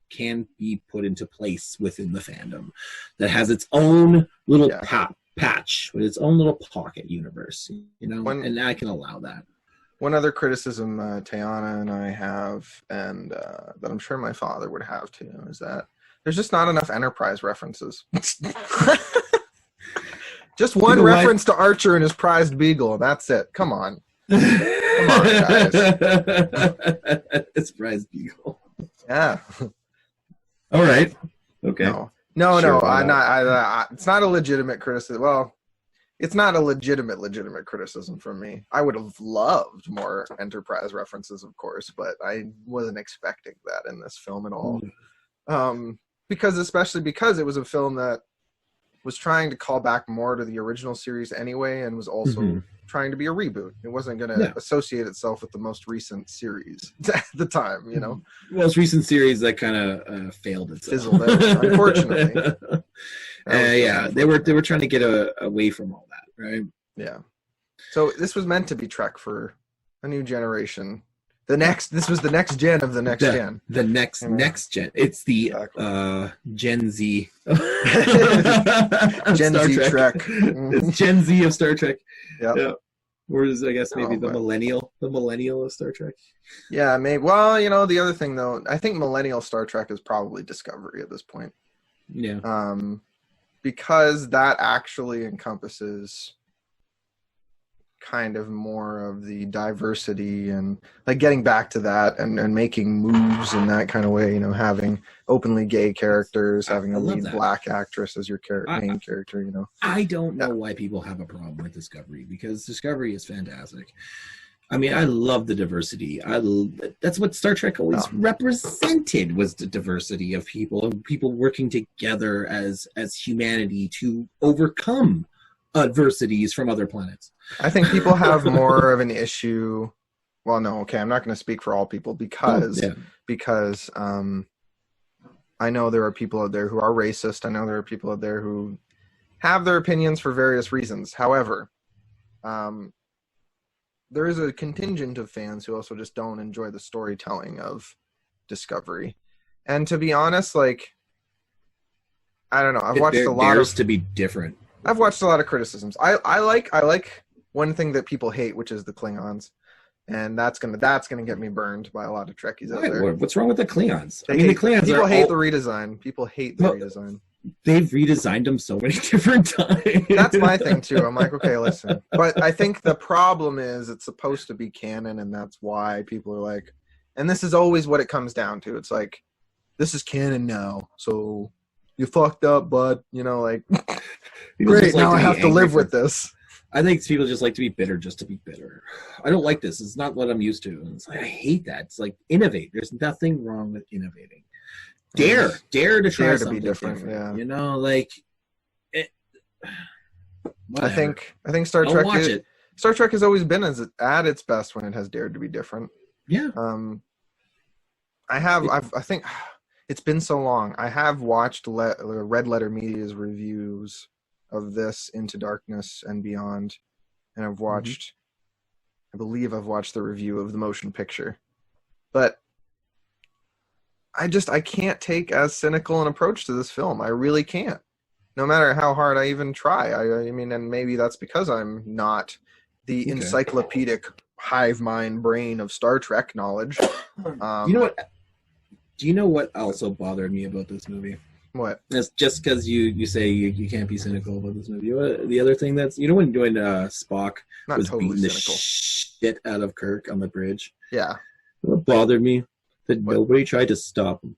can be put into place within the fandom, that has its own little patch with its own little pocket universe, and I can allow that. One other criticism Tayana and I have, and that I'm sure my father would have too, is that there's just not enough Enterprise references. Just one reference to Archer and his prized beagle. That's it. Come on. Come on, guys. It's prized beagle. Yeah. All right. Okay. No. I'm not. It's not a legitimate criticism. Well, it's not a legitimate criticism from me. I would have loved more Enterprise references, of course, but I wasn't expecting that in this film at all. Especially because it was a film that was trying to call back more to the original series anyway, and was also trying to be a reboot. It wasn't going to associate itself with the most recent series at the time, Most recent series that kind of failed itself. Fizzled out, unfortunately. They were trying to get away from all that, right? Yeah. So this was meant to be Trek for a new generation. This was the next gen of the next gen. The next gen. It's the Gen Z. Gen Z Trek. It's Gen Z of Star Trek. Yep. Yeah. Or is, I guess, maybe the millennial of Star Trek. Yeah, maybe. Well, the other thing though, I think millennial Star Trek is probably Discovery at this point. Yeah. Because that actually encompasses kind of more of the diversity and like getting back to that and making moves in that kind of way, having openly gay characters, having a lead black actress as your main character, I don't know why people have a problem with Discovery, because Discovery is fantastic. I mean, I love the diversity. That's what Star Trek always represented, was the diversity of people working together as humanity to overcome adversities from other planets. I think people have more of an issue. Well, no, okay, I'm not going to speak for all people because I know there are people out there who are racist. I know there are people out there who have their opinions for various reasons. However, there is a contingent of fans who also just don't enjoy the storytelling of Discovery. And to be honest, like, I don't know. I've watched a lot of to be different. I've watched a lot of criticisms. I like one thing that people hate, which is the Klingons, and that's gonna get me burned by a lot of Trekkies out there. What's wrong with the Klingons? The Klingons. People hate the redesign. People hate the redesign. They've redesigned them so many different times. That's my thing too. I'm like, okay, listen. But I think the problem is it's supposed to be canon, and that's why people are like, and this is always what it comes down to. It's like, this is canon now, so you fucked up, bud. Like, great, now I have to live with this. I think people just like to be bitter just to be bitter. I don't like this. It's not what I'm used to. And it's like, I hate that. It's like, innovate. There's nothing wrong with innovating. Dare to try something to be different. Yeah. I think Star Trek. Star Trek has always been at its best when it has dared to be different. Yeah. I think it's been so long. I have watched Red Letter Media's reviews of this, Into Darkness and Beyond, and I've watched, I believe I've watched the review of the motion picture, but I can't take as cynical an approach to this film. I really can't. no matter how hard I even try. I mean, and maybe that's because I'm not the encyclopedic hive mind brain of Star Trek knowledge. You know what? Do you know what also bothered me about this movie? What? That's just because you say you can't be cynical about this movie. The other thing that's when Spock Not was totally beating the cynical. shit out of Kirk on the bridge. Yeah. What bothered me that nobody tried to stop him.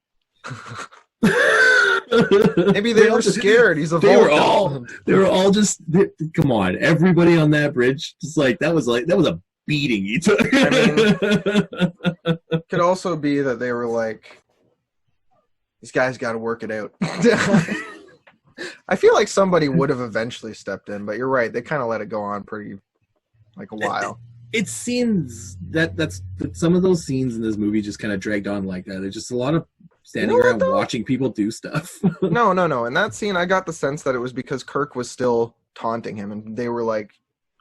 Maybe they were scared. He's a Vulcan. They were all just come on. Everybody on that bridge, just that was a beating he took. I mean, could also be that they were like, these guys got to work it out. I feel like somebody would have eventually stepped in, but you're right. They kind of let it go on pretty, a while. It seems that's some of those scenes in this movie just kind of dragged on like that. There's just a lot of standing around watching people do stuff. No. In that scene, I got the sense that it was because Kirk was still taunting him, and they were like,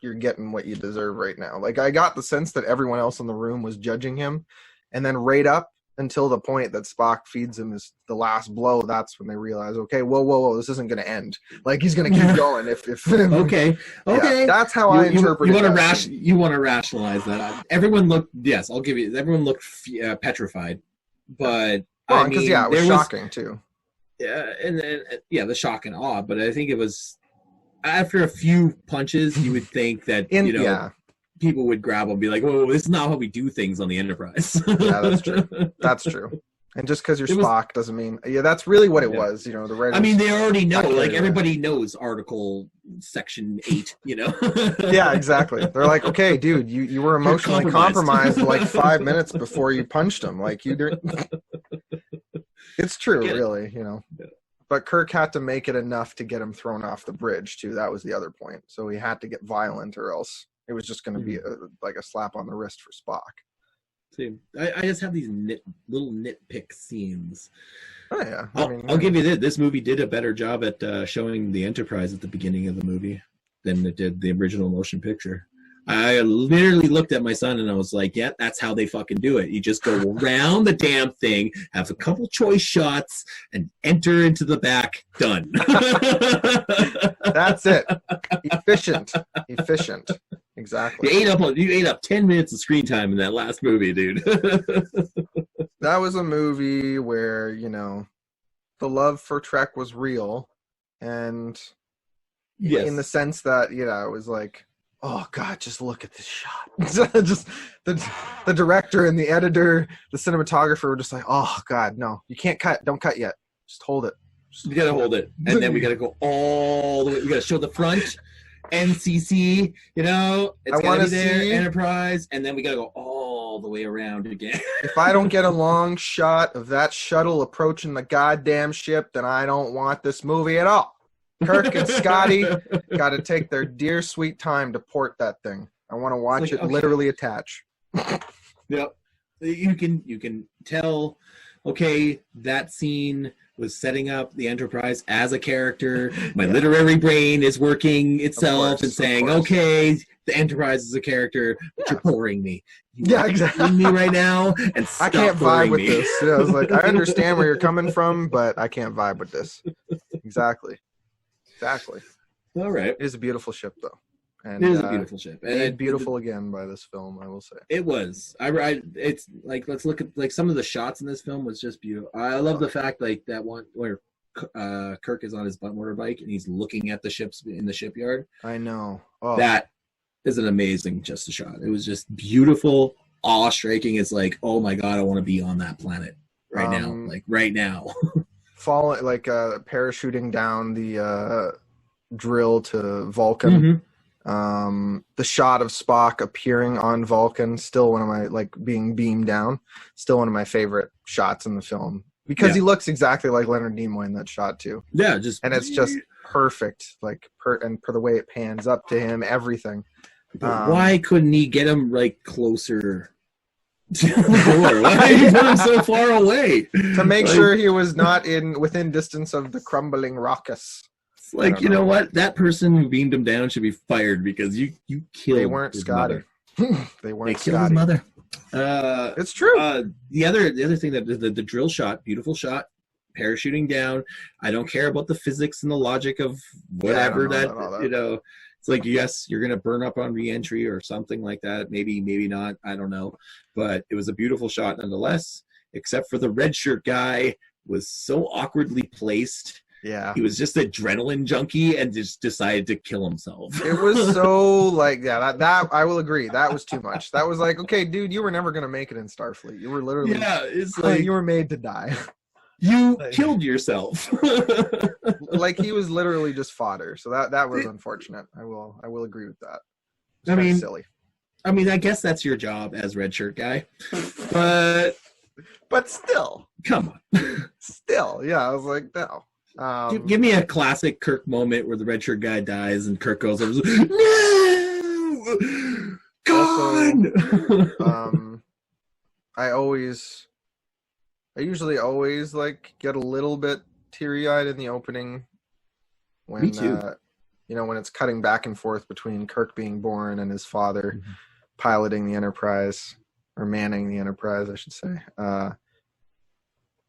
you're getting what you deserve right now. Like, I got the sense that everyone else in the room was judging him, and then right up until the point that Spock feeds him the last blow, that's when they realize, okay, whoa, this isn't going to end. Like, he's going to keep going. If okay, yeah, that's how I interpret it. You want to rationalize that. Everyone looked, yes, I'll give you. Everyone looked petrified, but because it was shocking too. Yeah, and the shock and awe. But I think it was after a few punches, you would think that people would grab and be like, "Whoa, this is not how we do things on the Enterprise." Yeah, that's true. That's true. And just because you're Spock doesn't mean that's really what it was. The writers. I mean, they already know. Like everybody knows Article Section 8. Yeah, exactly. They're like, okay, dude, you were emotionally compromised like 5 minutes before you punched him. Like you did. It's true, really. Yeah. But Kirk had to make it enough to get him thrown off the bridge too. That was the other point. So he had to get violent, or else it was just going to be a slap on the wrist for Spock. See, I just have these little nitpick scenes. Oh yeah, I'll give you this. This movie did a better job at showing the Enterprise at the beginning of the movie than it did the original motion picture. I literally looked at my son and I was like, yeah, that's how they fucking do it. You just go around the damn thing, have a couple choice shots, and enter into the back. Done. That's it. Efficient. Exactly. You ate up 10 minutes of screen time in that last movie, dude. That was a movie where, the love for Trek was real. And in the sense that, it was like, oh God, just look at this shot. Just the director and the editor, the cinematographer were just like, oh God, no, you can't cut. Don't cut yet. Just hold it. You gotta hold it. And then we gotta go all the way. We gotta show the front. NCC, it's gotta be there, Enterprise, and then we gotta go all the way around again. If I don't get a long shot of that shuttle approaching the goddamn ship, then I don't want this movie at all. Kirk and Scotty got to take their dear sweet time to port that thing. I want to watch it literally attach. Yep. You can tell, okay, that scene was setting up the Enterprise as a character. My literary brain is working itself and saying, okay, the Enterprise is a character, but you're boring me. Exactly. Me right now, and I can't vibe with this. I was like, I understand where you're coming from, but I can't vibe with this. Exactly. All right. It is a beautiful ship, though. And it is a beautiful ship, and beautiful again by this film, I will say. It was. It's like, let's look at some of the shots in this film was just beautiful. I love the fact that one where Kirk is on his butt motorbike and he's looking at the ships in the shipyard. I know. That is an amazing just a shot. It was just beautiful, awe-striking. It's like, oh my God, I want to be on that planet right now. Like right now. Falling, parachuting down the drill to Vulcan. Mm-hmm. The shot of Spock appearing on Vulcan, still one of my, being beamed down, still one of my favorite shots in the film. Because he looks exactly like Leonard Nimoy in that shot, too. Yeah, and it's just perfect, and for the way it pans up to him, everything. Why couldn't he get him, closer to the door? Why did he put him so far away? To make sure he was not within distance of the crumbling raucous. It's you know what? That person who beamed him down should be fired because you killed. They weren't Scotty. They weren't Scotty. His mother. It's true. The other thing that the drill shot, beautiful shot, parachuting down. I don't care about the physics and the logic of whatever that. It's like, yes, you're going to burn up on re-entry or something like that. Maybe not. I don't know. But it was a beautiful shot nonetheless, except for the red shirt guy was so awkwardly placed. Yeah. He was just adrenaline junkie and just decided to kill himself. It was so like, yeah, that I will agree. That was too much. That was like, okay, dude, you were never going to make it in Starfleet. You were literally, it's like, you were made to die. You killed yourself. Like he was literally just fodder. So that was unfortunate. I will agree with that. I mean, silly. I mean, I guess that's your job as red shirt guy, but still, come on. Still, yeah. I was like, no. Give me a classic Kirk moment where the red shirt guy dies and Kirk goes over, no, gone. I usually always like get a little bit teary-eyed in the opening when Me too. When it's cutting back and forth between Kirk being born and his father piloting the Enterprise, or manning the Enterprise, I should say.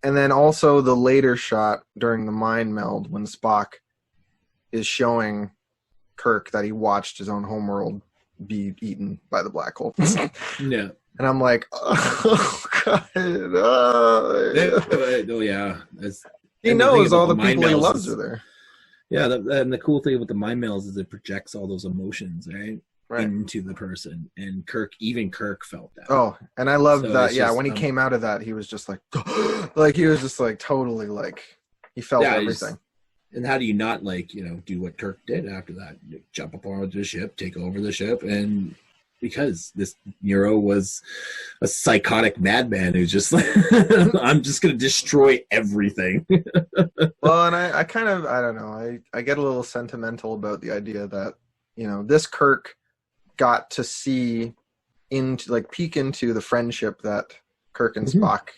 And then also the later shot during the mind meld when Spock is showing Kirk that he watched his own homeworld be eaten by the black hole. Yeah. And I'm like, oh, God. Oh, yeah. He knows all the people he loves are there. Yeah, and the cool thing with the mind mails is it projects all those emotions, right? Into the person. And even Kirk felt that. Oh, and I loved that. Yeah, when he came out of that, he was just like, like he was just like totally like, he felt everything. And how do you not do what Kirk did after that? Jump aboard the ship, take over the ship, and because this Nero was a psychotic madman who's just like, I'm just going to destroy everything. Well, and I kind of, I don't know, I get a little sentimental about the idea that, this Kirk got to see peek into the friendship that Kirk and Spock,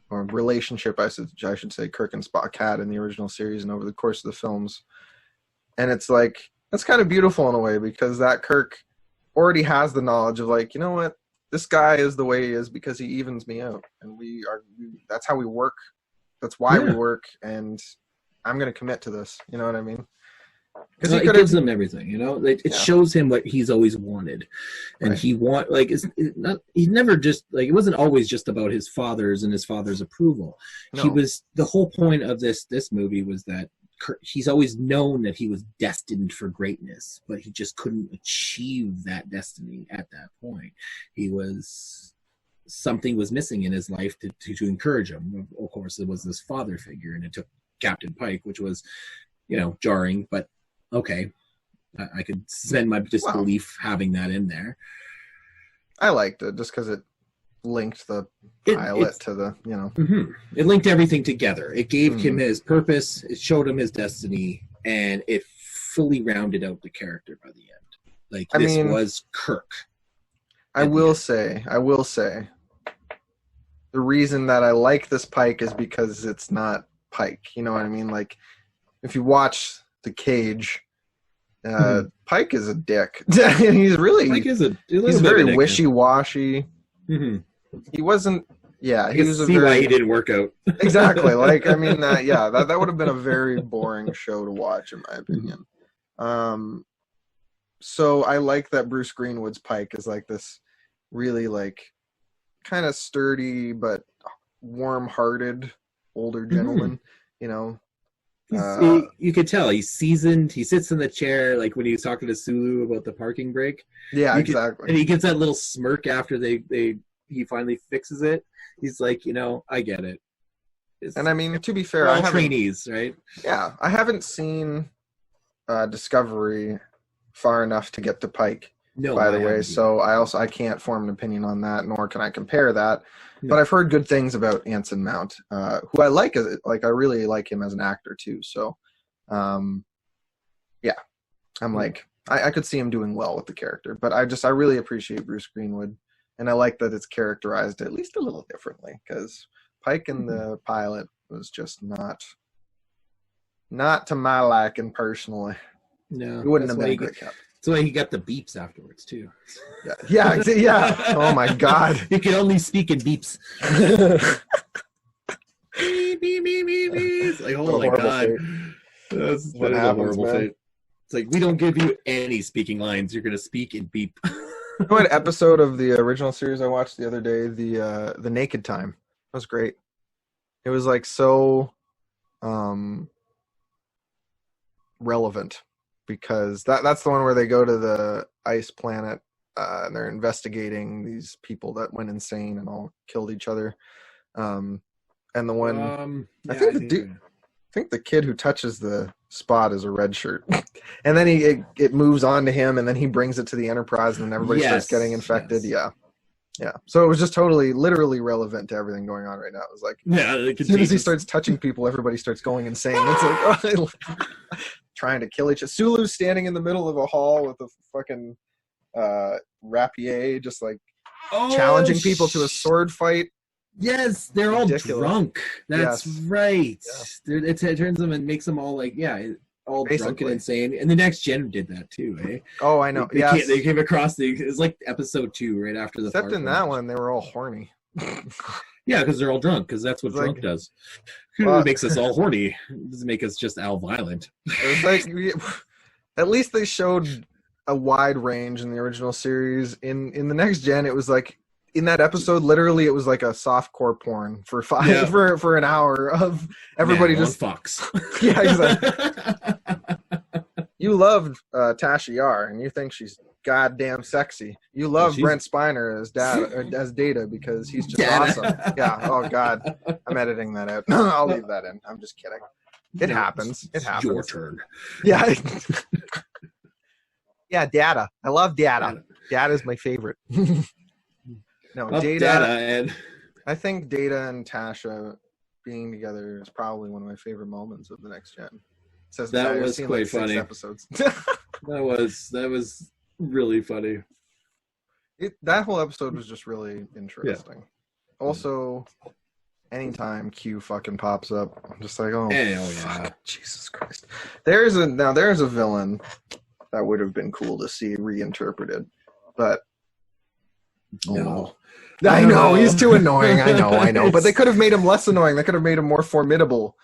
or relationship, I should say, Kirk and Spock had in the original series and over the course of the films. And it's like, that's kind of beautiful in a way, because that Kirk already has the knowledge of like, you know what, this guy is the way he is because he evens me out, and that's how we work. That's why we work, and I'm going to commit to this. You know what I mean? Because it gives him everything, it shows him what he's always wanted, and he never just like, it wasn't always just about his father's and his father's approval. No. He was, the whole point of this movie was that he's always known that he was destined for greatness, but he just couldn't achieve that destiny at that point. Something was missing in his life to encourage him. Of course, it was this father figure, and it took Captain Pike, which was, jarring, but okay. I could suspend my disbelief having that in there. I liked it just because it linked the pilot to the, It linked everything together. It gave him his purpose, it showed him his destiny, and it fully rounded out the character by the end. Like, this was Kirk. I will say, the reason that I like this Pike is because it's not Pike. You know what I mean? Like, if you watch The Cage, Pike is a dick. He's very wishy-washy. He wasn't. Yeah, he was why he didn't work out. Exactly. Like, I mean, that would have been a very boring show to watch, in my opinion. So I like that Bruce Greenwood's Pike is like this really like kind of sturdy but warm-hearted older gentleman. You could tell he's seasoned. He sits in the chair like when he was talking to Sulu about the parking brake. Yeah, exactly. And he gives that little smirk after he finally fixes it. He's like, I get it. And I mean, to be fair, all trainees, right? Yeah, I haven't seen Discovery far enough to get to Pike. No, by the way, so I can't form an opinion on that, nor can I compare that. No. But I've heard good things about Anson Mount, who I like. I really like him as an actor too. So, yeah, I'm like, I could see him doing well with the character. But I really appreciate Bruce Greenwood, and I like that it's characterized at least a little differently, because Pike and the pilot was just not to my liking personally. No, it wouldn't have been a great cut. That's why he got the beeps afterwards too. Yeah. Oh my God. He can only speak in beeps. It's like, oh my god, that's What a happens, horrible man? fate. It's like, we don't give you any speaking lines. You're gonna speak and beep. You know what episode of the original series I watched the other day? The Naked Time. That was great. It was like so relevant because that's the one where they go to the ice planet and they're investigating these people that went insane and all killed each other. And the one I think the kid who touches the spot is a red shirt. And then it moves on to him, and then he brings it to the Enterprise, and then everybody starts getting infected. Yes. Yeah. So it was just literally relevant to everything going on right now. It was like, as soon as he starts touching people, everybody starts going insane. It's like, trying to kill each other. Sulu's standing in the middle of a hall with a fucking rapier, just like challenging people to a sword fight. Yes, they're all drunk. That's right. Yeah. It turns them and makes them all like, all drunk and insane. And the Next Gen did that too, eh? Oh, I know. They came across it's like episode 2 right after the. Except in that one, they were all horny. Yeah, because they're all drunk. Because that's what drunk does. It makes us all horny. It doesn't make us just all violent. It was like, at least they showed a wide range in the original series. In the Next Gen, it was like, in that episode, literally, it was like a softcore porn for for an hour of everybody just fucks. Yeah, exactly. You loved Tasha Yar, and you think she's goddamn sexy. You love Brent Spiner as Data because he's just awesome. Yeah. Oh God, I'm editing that out. I'll leave that in. I'm just kidding. It happens. It happens. Your turn. Yeah. Yeah, Data. I love Data. Data's my favorite. No, Data. I think Data and Tasha being together is probably one of my favorite moments of the Next Gen. Says that was quite funny. Episodes. that was really funny. That whole episode was just really interesting. Yeah. Also, anytime Q fucking pops up, I'm just like, fuck, Jesus Christ. There's a villain that would have been cool to see reinterpreted, but no. I know he's too annoying. I know. But they could have made him less annoying. They could have made him more formidable,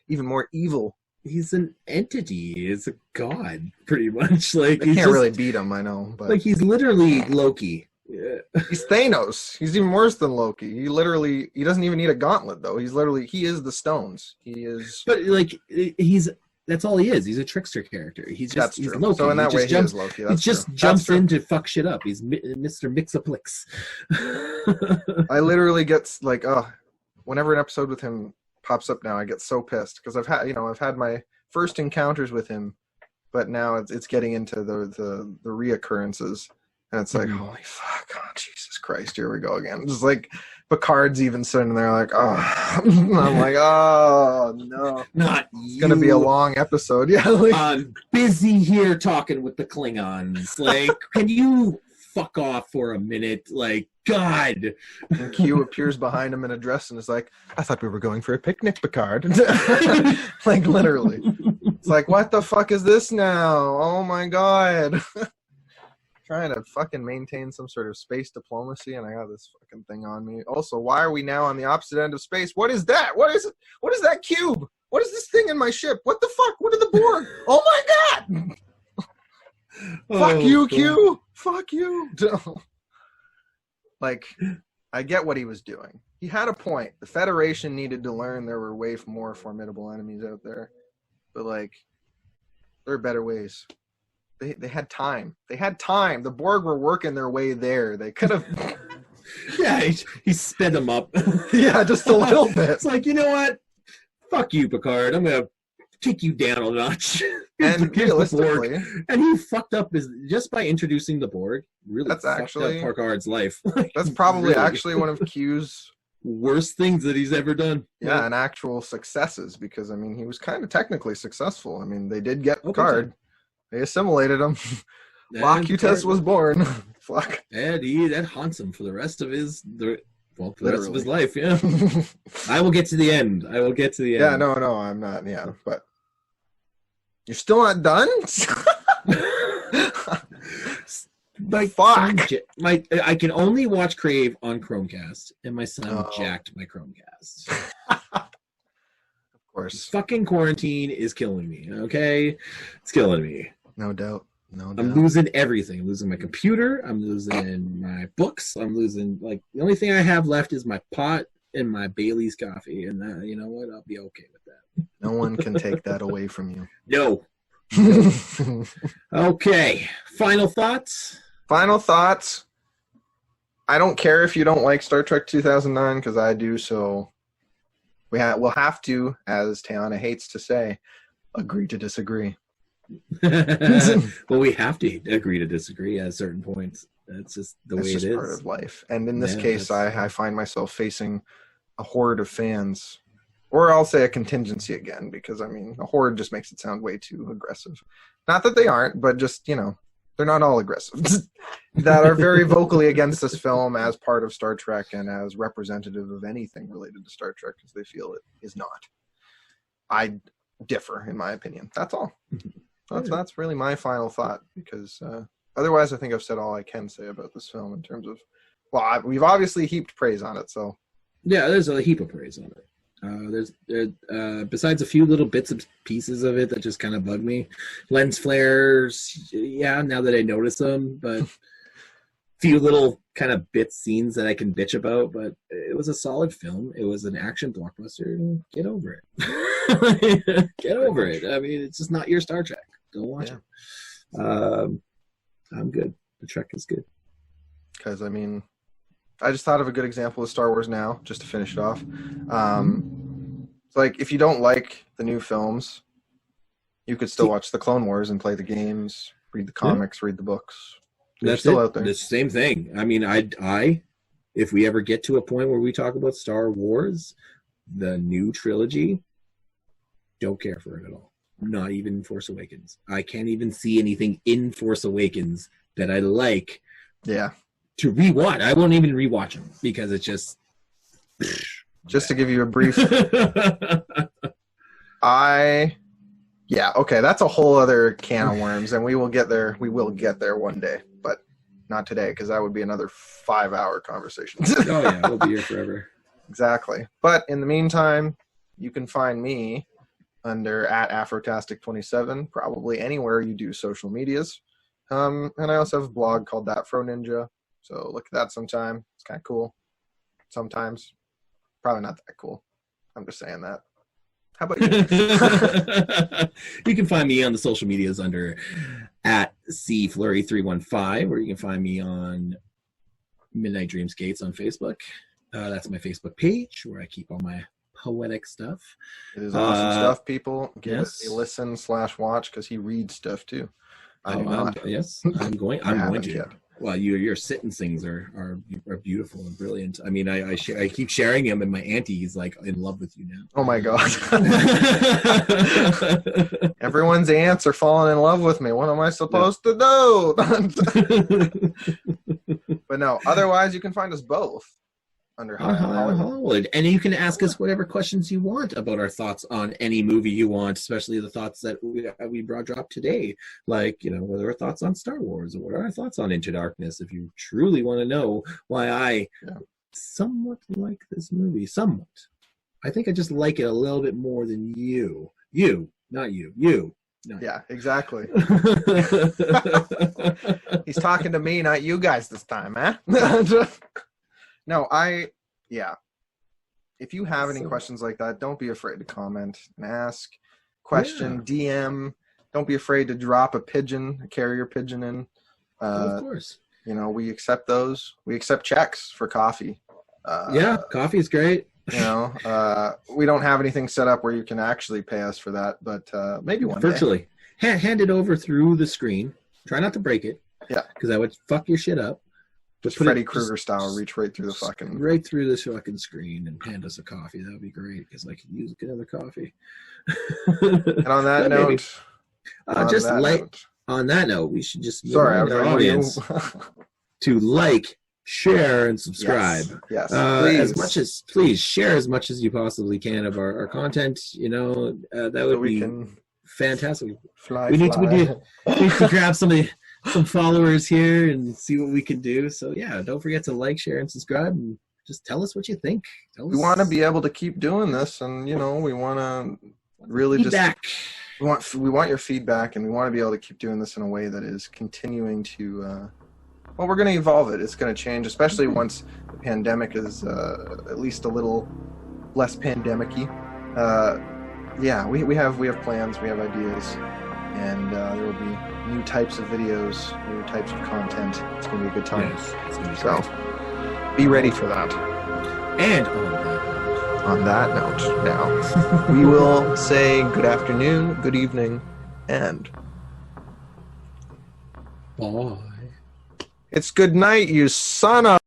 even more evil. He's an entity. He's a god, pretty much. Like, they can't really beat him. I know, but like, he's literally Loki. Yeah. He's Thanos. He's even worse than Loki. He doesn't even need a gauntlet though. He is the stones. He is. But like, that's all he is. He's a trickster character. He's Loki. So in that way, he is Loki. He just jumps in to fuck shit up. He's Mr. Mixaplix. I literally get like, whenever an episode with him pops up now, I get so pissed because I've had my first encounters with him, but now it's getting into the reoccurrences, and it's like, holy fuck, oh Jesus Christ, here we go again. It's like Picard's even sitting there like, I'm like, oh no, not it's gonna be a long episode. Yeah, like, I'm busy here talking with the Klingons. Like, can you fuck off for a minute? Like, God. And Q appears behind him in a dress and is like, I thought we were going for a picnic, Picard. Like, literally. It's like, what the fuck is this now? Oh my God. Trying to fucking maintain some sort of space diplomacy, and I got this fucking thing on me. Also, why are we now on the opposite end of space? What is that? What is it? What is that cube? What is this thing in my ship? What the fuck? What are the Borg? Oh my God! Fuck you, Q! Fuck you! Like, I get what he was doing. He had a point. The Federation needed to learn there were way more formidable enemies out there. But, like, there are better ways. They had time. They had time. The Borg were working their way there. They could have... Yeah, he sped them up. Yeah, just a little bit. It's like, you know what? Fuck you, Picard. I'm going to take you down a notch. And realistically... And he fucked up just by introducing the Borg. Really that's fucked up Picard's life. That's probably actually one of Q's... worst things that he's ever done. Yeah, and actual successes, because, I mean, he was kind of technically successful. I mean, they did get Picard. They assimilated him. Locutus was born. Fuck. And that haunts him for the rest of his rest of his life, yeah. I will get to the end. Yeah, no, I'm not, yeah. But you're still not done? Fuck. I can only watch Crave on Chromecast, and my son jacked my Chromecast. course. Fucking quarantine is killing me. Okay, it's killing me. No doubt. No doubt. I'm losing everything. I'm losing my computer. I'm losing my books. I'm losing, like, the only thing I have left is my pot and my Bailey's coffee. And that, you know what? I'll be okay with that. No one can take that away from you. No. Okay. Final thoughts? Final thoughts. I don't care if you don't like Star Trek 2009, because I do, so we'll have to, as Tiana hates to say, agree to disagree. Well, we have to agree to disagree at certain points. That's just the way it is. It's part of life. And in this case, I find myself facing a horde of fans. Or I'll say a contingency again, because, I mean, a horde just makes it sound way too aggressive. Not that they aren't, but just, you know, they're not all aggressive. That are very vocally against this film as part of Star Trek and as representative of anything related to Star Trek, because they feel it is not. I differ, in my opinion. That's all. That's really my final thought, because otherwise I think I've said all I can say about this film in terms of, well, we've obviously heaped praise on it, so. Yeah, there's a heap of praise on it. There's besides a few little bits and pieces of it that just kind of bug me. Lens flares, yeah, now that I notice them, but few little kind of scenes that I can bitch about, but it was a solid film. It was an action blockbuster. Get over it. Get over it. I mean, it's just not your Star Trek. Don't watch it. I'm good. The Trek is good. Because, I mean, I just thought of a good example of Star Wars Now, just to finish it off. It's like, if you don't like the new films, you could still watch the Clone Wars and play the games, read the comics, read the books. They're That's still it. out there. The same thing. I mean, I, if we ever get to a point where we talk about Star Wars, the new trilogy, don't care for it at all. Not even Force Awakens. I can't even see anything in Force Awakens that I like. Yeah. To rewatch. I won't even rewatch them because it's just. Just to give you a brief. Yeah, okay, that's a whole other can of worms, and we will get there. We will get there one day, but not today, because that would be another 5-hour conversation. Oh yeah, we'll be here forever. Exactly. But in the meantime, you can find me under @Afrotastic27, probably anywhere you do social medias. And I also have a blog called That Fro Ninja, so look at that sometime. It's kind of cool. Sometimes, probably not that cool. I'm just saying that. How about you? You can find me on the social medias under @CFlurry315, or you can find me on Midnight Dreamscates on Facebook. That's my Facebook page where I keep all my poetic stuff. It is awesome stuff, people. Give yes. it a listen / watch, because he reads stuff too. I do not. Yes, I'm going to. Yet. Well, your sentencings are beautiful and brilliant. I mean, I keep sharing them, and my auntie is like in love with you now. Oh my god! Everyone's aunts are falling in love with me. What am I supposed to do? But no. Otherwise, you can find us both under Hollywood. And you can ask us whatever questions you want about our thoughts on any movie you want, especially the thoughts that we dropped today. Like, you know, what are our thoughts on Star Wars, or what are our thoughts on Into Darkness? If you truly want to know why I somewhat like this movie. Somewhat. I think I just like it a little bit more than you. You, not you. You. Not yeah, exactly. He's talking to me, not you guys this time, huh? No, if you have any questions like that, don't be afraid to comment and ask. Question, DM. Don't be afraid to drop a carrier pigeon in. Of course. You know, we accept those. We accept checks for coffee. Coffee is great. You know, we don't have anything set up where you can actually pay us for that, but maybe one virtually. Day. Hand it over through the screen. Try not to break it. Yeah. Because I would fuck your shit up. Just Freddy Krueger style, reach right through the fucking... Right through this fucking screen and hand us a coffee. That would be great, because I could use another coffee. And on that note... On that note, we should just... Sorry, I was our audience to like, share, and subscribe. Yes, please. Please share as much as you possibly can of our content. You know, that would be fantastic. We need to grab some followers here and see what we can do. So yeah, don't forget to like, share, and subscribe, and just tell us what you think. We want to be able to keep doing this, and we want to really feedback. We want your feedback, and we want to be able to keep doing this in a way that is continuing to. Well, we're going to evolve it. It's going to change, especially once the pandemic is at least a little less pandemic-y. Yeah, we have plans, we have ideas, and there will be new types of videos, new types of content. It's going to be a good time. Yes, it's gonna be So, great. be ready for that. And On that note, now, we will say good afternoon, good evening, and bye. it's good night, you son of